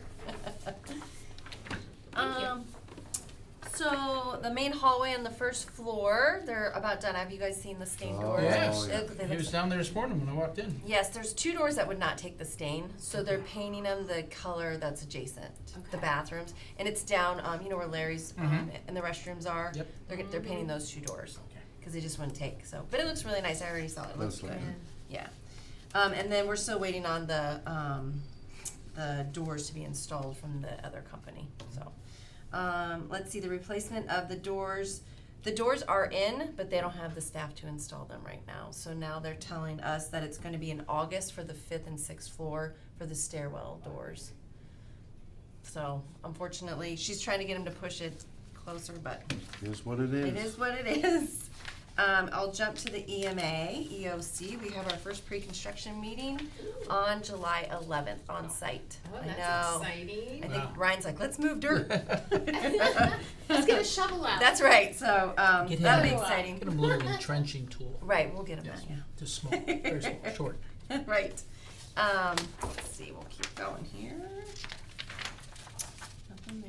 So the main hallway on the first floor, they're about done. Have you guys seen the stained Oh, doors? Yes. yeah. They He look was down there this morning when I walked in. Yes, there's 2 doors that would not take the stain, so they're painting them the color that's adjacent, the Okay. bathrooms, and it's down, you know where Larry's and the restrooms are. Yep. They're painting those 2 doors Okay. because they just wouldn't take. So, but it looks really nice. I already saw it. It looks Does look good. good. Yeah, and then we're still waiting on the doors to be installed from the other company. So, let's see the replacement of the doors. The doors are in, but they don't have the staff to install them right now. So now they're telling us that it's going to be in August for the 5th and 6th floor for the stairwell doors. So unfortunately, she's trying to get them to push it closer, but Here's what it is. it is what it is. I'll jump to the EOC. We have our first pre-construction meeting on July 11th on site. Oh, I that's know. exciting. I think Wow. Ryan's like, let's move dirt. Let's get a shovel out. That's right. So Get that'll be him. exciting. Get him a little entrenching tool. Right, we'll get him Yes. that. Yeah. Just small, very small, short. Right. Let's see, we'll keep going here. Nothing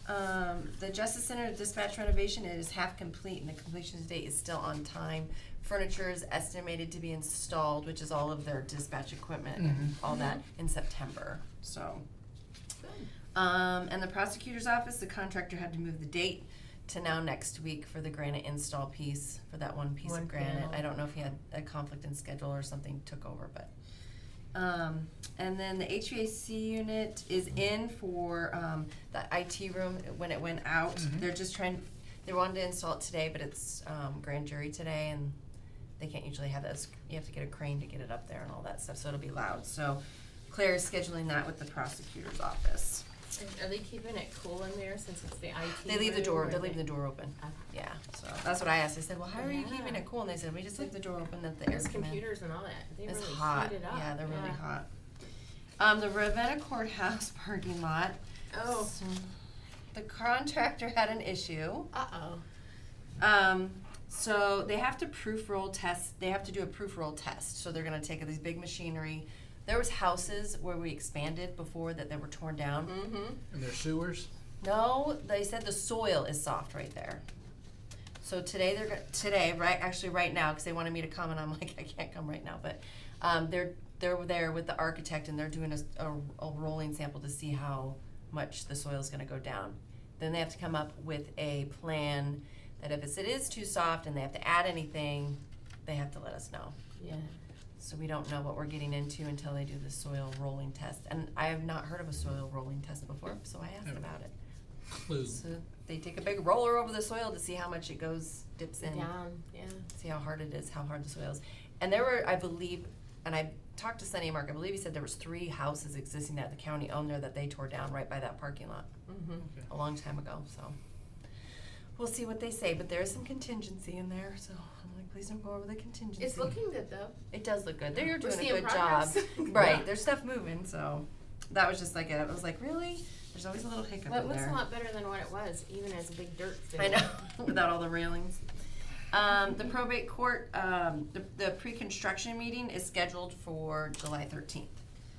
there. The Justice Center dispatch renovation is half complete and the completion date is still on time. Furniture is estimated to be installed, which is all of their dispatch equipment and all that, in September, so. And the prosecutor's office, the contractor had to move the date to now next week for the granite install piece, for that one piece One of granite. panel. I don't know if he had a conflict in schedule or something took over, but. And then the HVAC unit is in for, the IT room when it went out. Mhm. They're just trying, they wanted to install it today, but it's, grand jury today and they can't usually have those, you have to get a crane to get it up there and all that stuff, so it'll be loud. So Claire is scheduling that with the prosecutor's office. And are they keeping it cool in there since it's the IT They leave the room, door, or they leave the door open. Ah. Yeah, so that's what I asked. I said, well, how are you keeping Yeah. it cool? And they said, we just leave the door open, let the air Those come in. computers and all that, they It's really hot. heat it up. Yeah, they're really Yeah. hot. The Ravenna Courthouse parking lot. Oh, So, the contractor had an issue. uh-oh. So they have to proof roll test, they have to do a proof roll test, so they're gonna take these big machinery. There was houses where we expanded before that they were torn down. Mm-hmm. And their sewers? No, they said the soil is soft right there. So today right now, cause they wanted me to come and I'm like, I can't come right now, but, they're there with the architect and they're doing a rolling sample to see how much the soil's gonna go down. Then they have to come up with a plan that if it is too soft and they have to add anything, they have to let us know. Yeah. So we don't know what we're getting into until they do the soil rolling test. And I have not heard of a soil rolling test before, so I asked Yeah. about it. Clue. So they take a big roller over the soil to see how much it dips in, Down, yeah. see how hard it is, how hard the soil is. And there were, I believe, and I talked to Sonny Mark, I believe he said there was 3 houses existing that the county owned there that they tore down right by that parking lot Mm-hmm. a long time ago, so. We'll see what they say, but there is some contingency in there, so I'm like, please don't go over the contingency. It's looking good though. It does look good. They're We're doing a seeing good progress. job. Yeah. Right, there's stuff moving, so that was just like, I was like, really? There's always a little hiccup Well, it in looks there. a lot better than what it was, even as a big dirt field. I know, without all the railings. The probate court, the pre-construction meeting is scheduled for July 13th.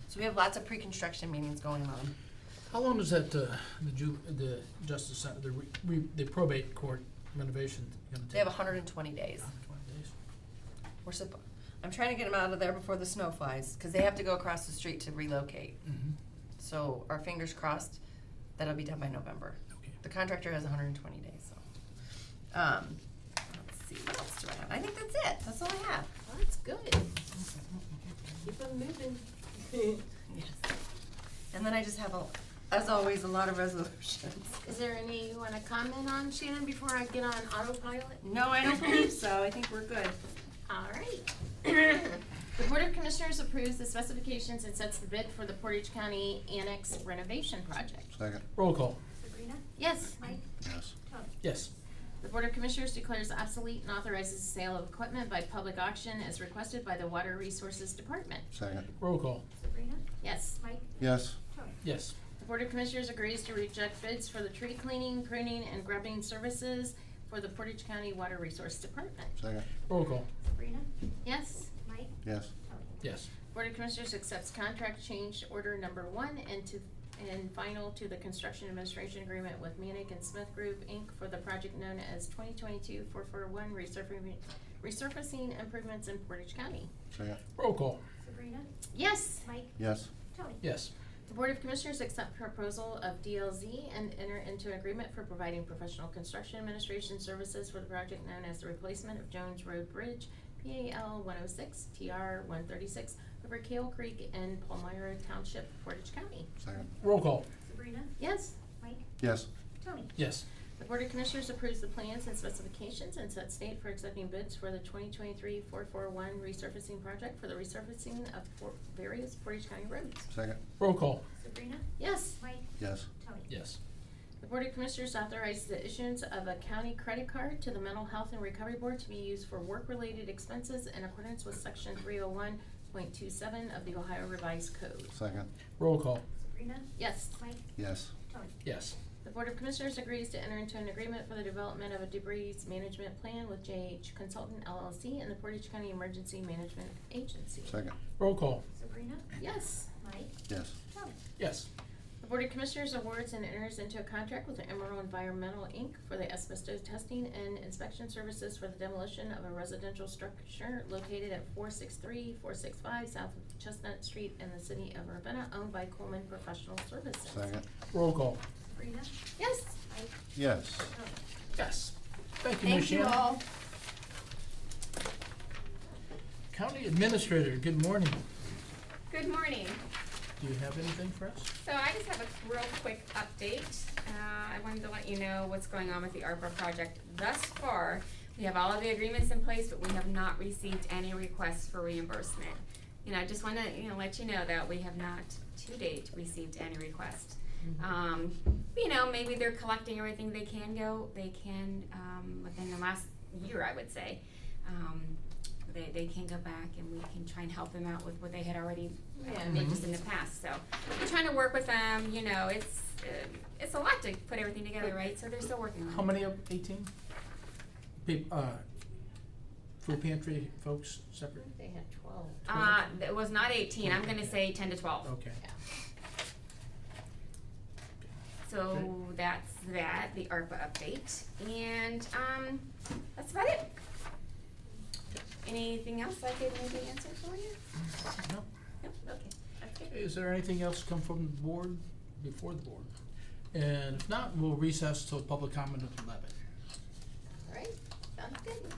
So we have lots of pre-construction meetings going on. How long does that, the Justice Center, the probate court renovation gonna take? They have 120 days. 120 days. I'm trying to get them out of there before the snow flies, because they have to go across the street to relocate. Mhm. So our fingers crossed, that'll be done by November. Okay. The contractor has 120 days, so. Let's see, what else do I have? I think that's it. That's all I have. Well, that's good. Keep them moving. Yes. And then I just have, as always, a lot of resolutions. Is there any you wanna comment on, Shannon, before I get on autopilot? No, I don't believe so. I think we're good. All right. The Board of Commissioners approves the specifications and sets the bid for the Portage County Annex renovation project. Second, Roll call. Sabrina? Yes. Mike? yes. Tony? Yes. The Board of Commissioners declares obsolete and authorizes the sale of equipment by public auction as requested by the Water Resources Department. Second, Roll call. Sabrina? Yes. Mike? yes. Tony? Yes. The Board of Commissioners agrees to reject bids for the tree cleaning, pruning, and grubbing services for the Portage County Water Resource Department. Second, Roll call. Sabrina? Yes. Mike? yes. Tony? Yes. Board of Commissioners accepts contract change order number 1 and final to the construction administration agreement with Manick and Smith Group, Inc. for the project known as 2022-441 resurfacing improvements in Portage County. Second, Roll call. Sabrina? Yes. Mike? yes. Tony? Yes. The Board of Commissioners accept proposal of DLZ and enter into agreement for providing professional construction administration services for the project known as the replacement of Jones Road Bridge, PAL 106, TR 136, over Kale Creek in Palmyra Township, Portage County. Second, Roll call. Sabrina? Yes. Mike? yes. Tony? Yes. The Board of Commissioners approves the plans and specifications and sets date for accepting bids for the 2023-441 resurfacing project for the resurfacing of various Portage County roads. Second, Roll call. Sabrina? Yes. Mike? yes. Tony? Yes. The Board of Commissioners authorizes the issuance of a county credit card to the Mental Health and Recovery Board to be used for work-related expenses in accordance with Section 301.27 of the Ohio Revised Code. Second, Roll call. Sabrina? Yes. Mike? yes. Tony? Yes. The Board of Commissioners agrees to enter into an agreement for the development of a debris management plan with JH Consultant LLC and the Portage County Emergency Management Agency. Second, Roll call. Sabrina? Yes. Mike? yes. Tony? Yes. The Board of Commissioners awards and enters into a contract with Emerald Environmental, Inc. for the asbestos testing and inspection services for the demolition of a residential structure located at 463, 465 South Chestnut Street in the city of Ravenna, owned by Coleman Professional Services. Second, Roll call. Sabrina? Yes. Mike? yes. Tony? Yes. Thank you, Thank you Michelle. all. County Administrator, good morning. Good morning. Do you have anything for us? So I just have a real quick update. I wanted to let you know what's going on with the ARPA project. Thus far, we have all of the agreements in place, but we have not received any requests for reimbursement. You know, I just wanna, let you know that we have not, to date, received any requests. Maybe they're collecting everything they can within the last year, I would say. They can go back and we can try and help them out with what they had already made just in the past. So we're trying to work with them. It's a lot to put everything together, right? So they're still working on it. How many of 18? Food pantry folks separate? They had 12. It was not 18. I'm gonna say 10 to 12. Okay. So that's that, the ARPA update, and that's about it. Anything else I could maybe answer for you? No. No? Okay, that's good. Is there anything else come from the board, before the board? And if not, we'll recess till public comment at 11. All right, sounds good.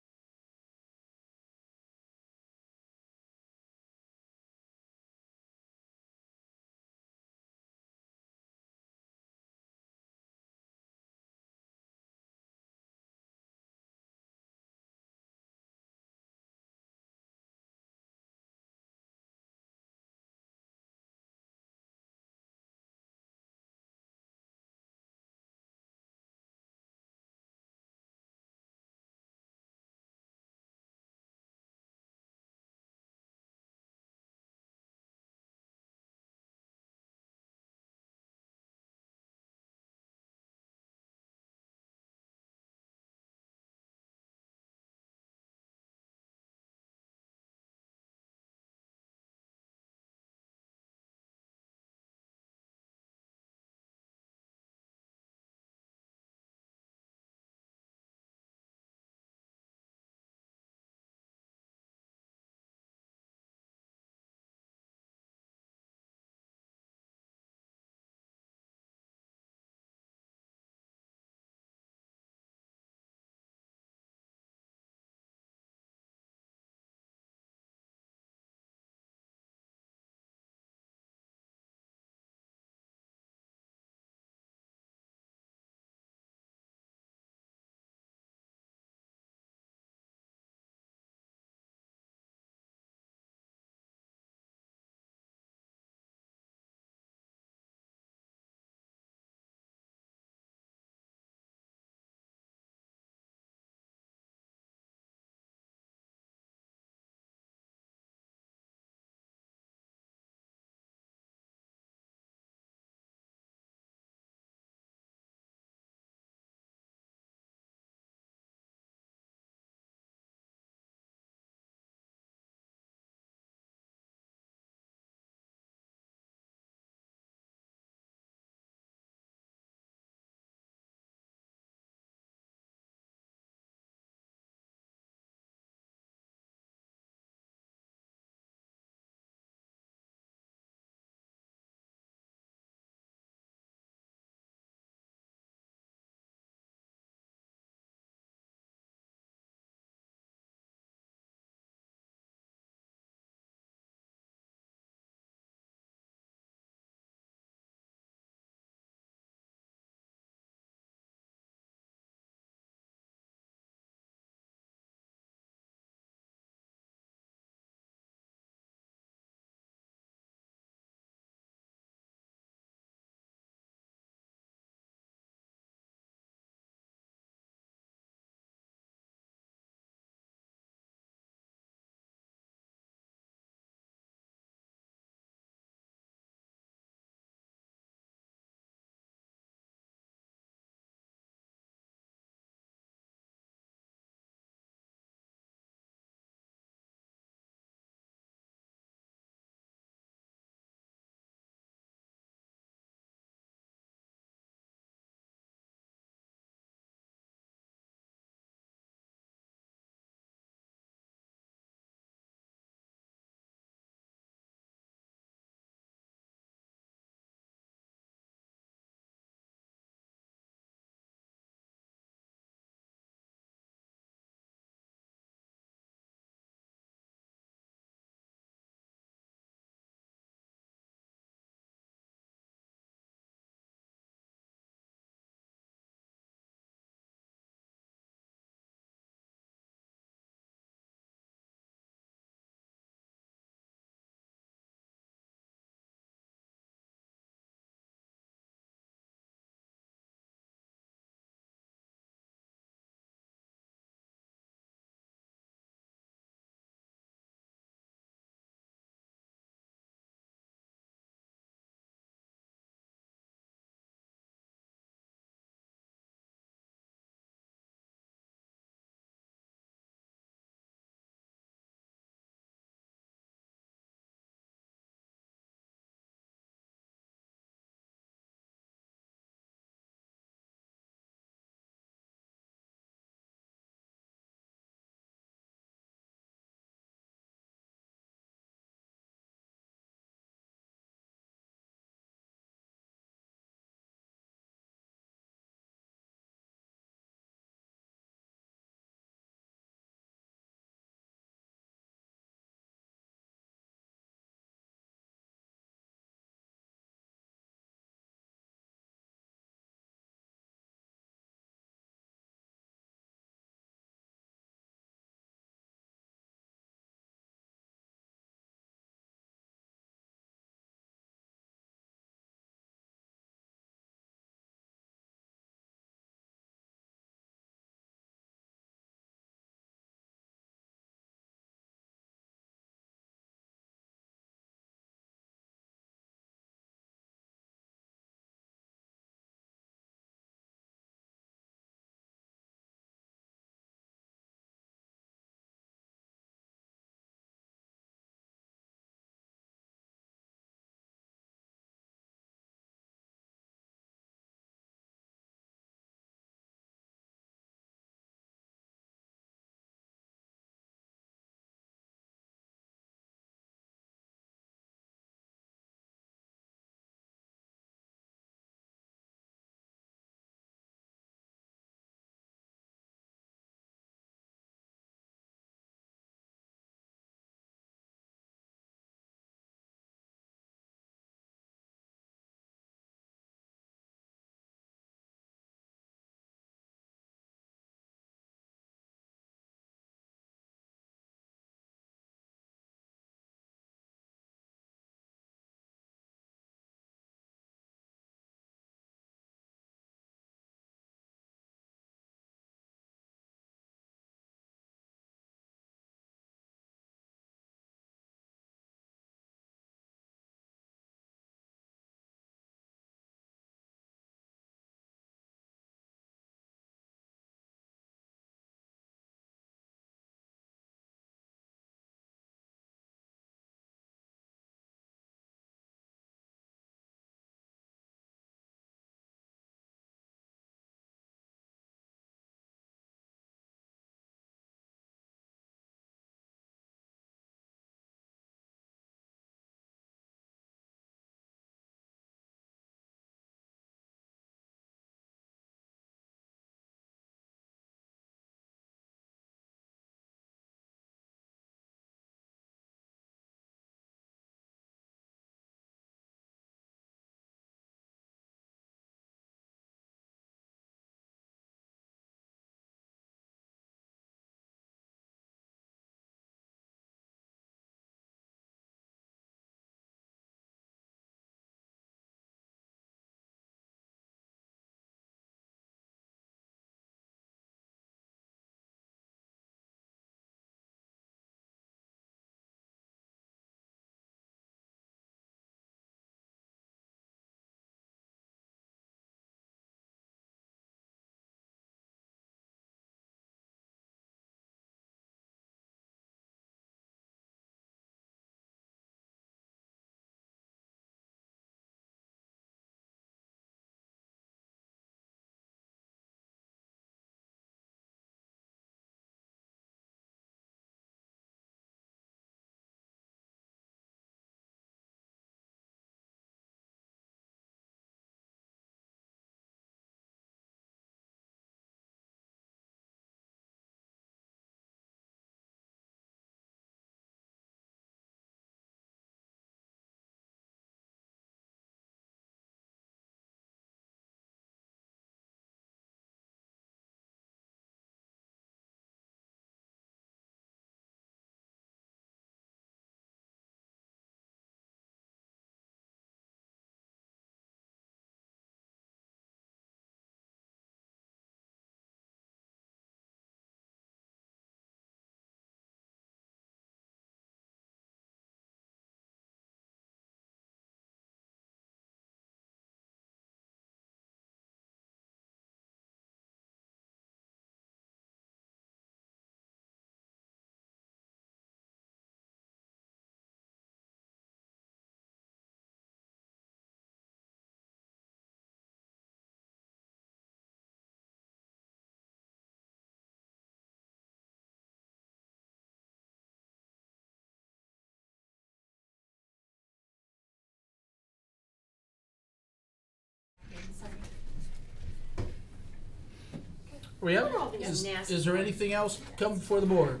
We have? They're all being Is nasty. there anything else come before the board?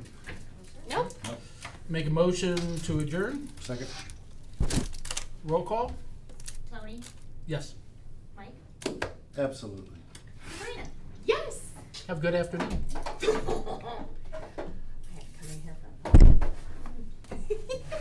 Nope. Make a motion to adjourn? Second? Roll call? Tony, Yes. Mike, Absolutely. Sabrina. Yes. Have a good afternoon.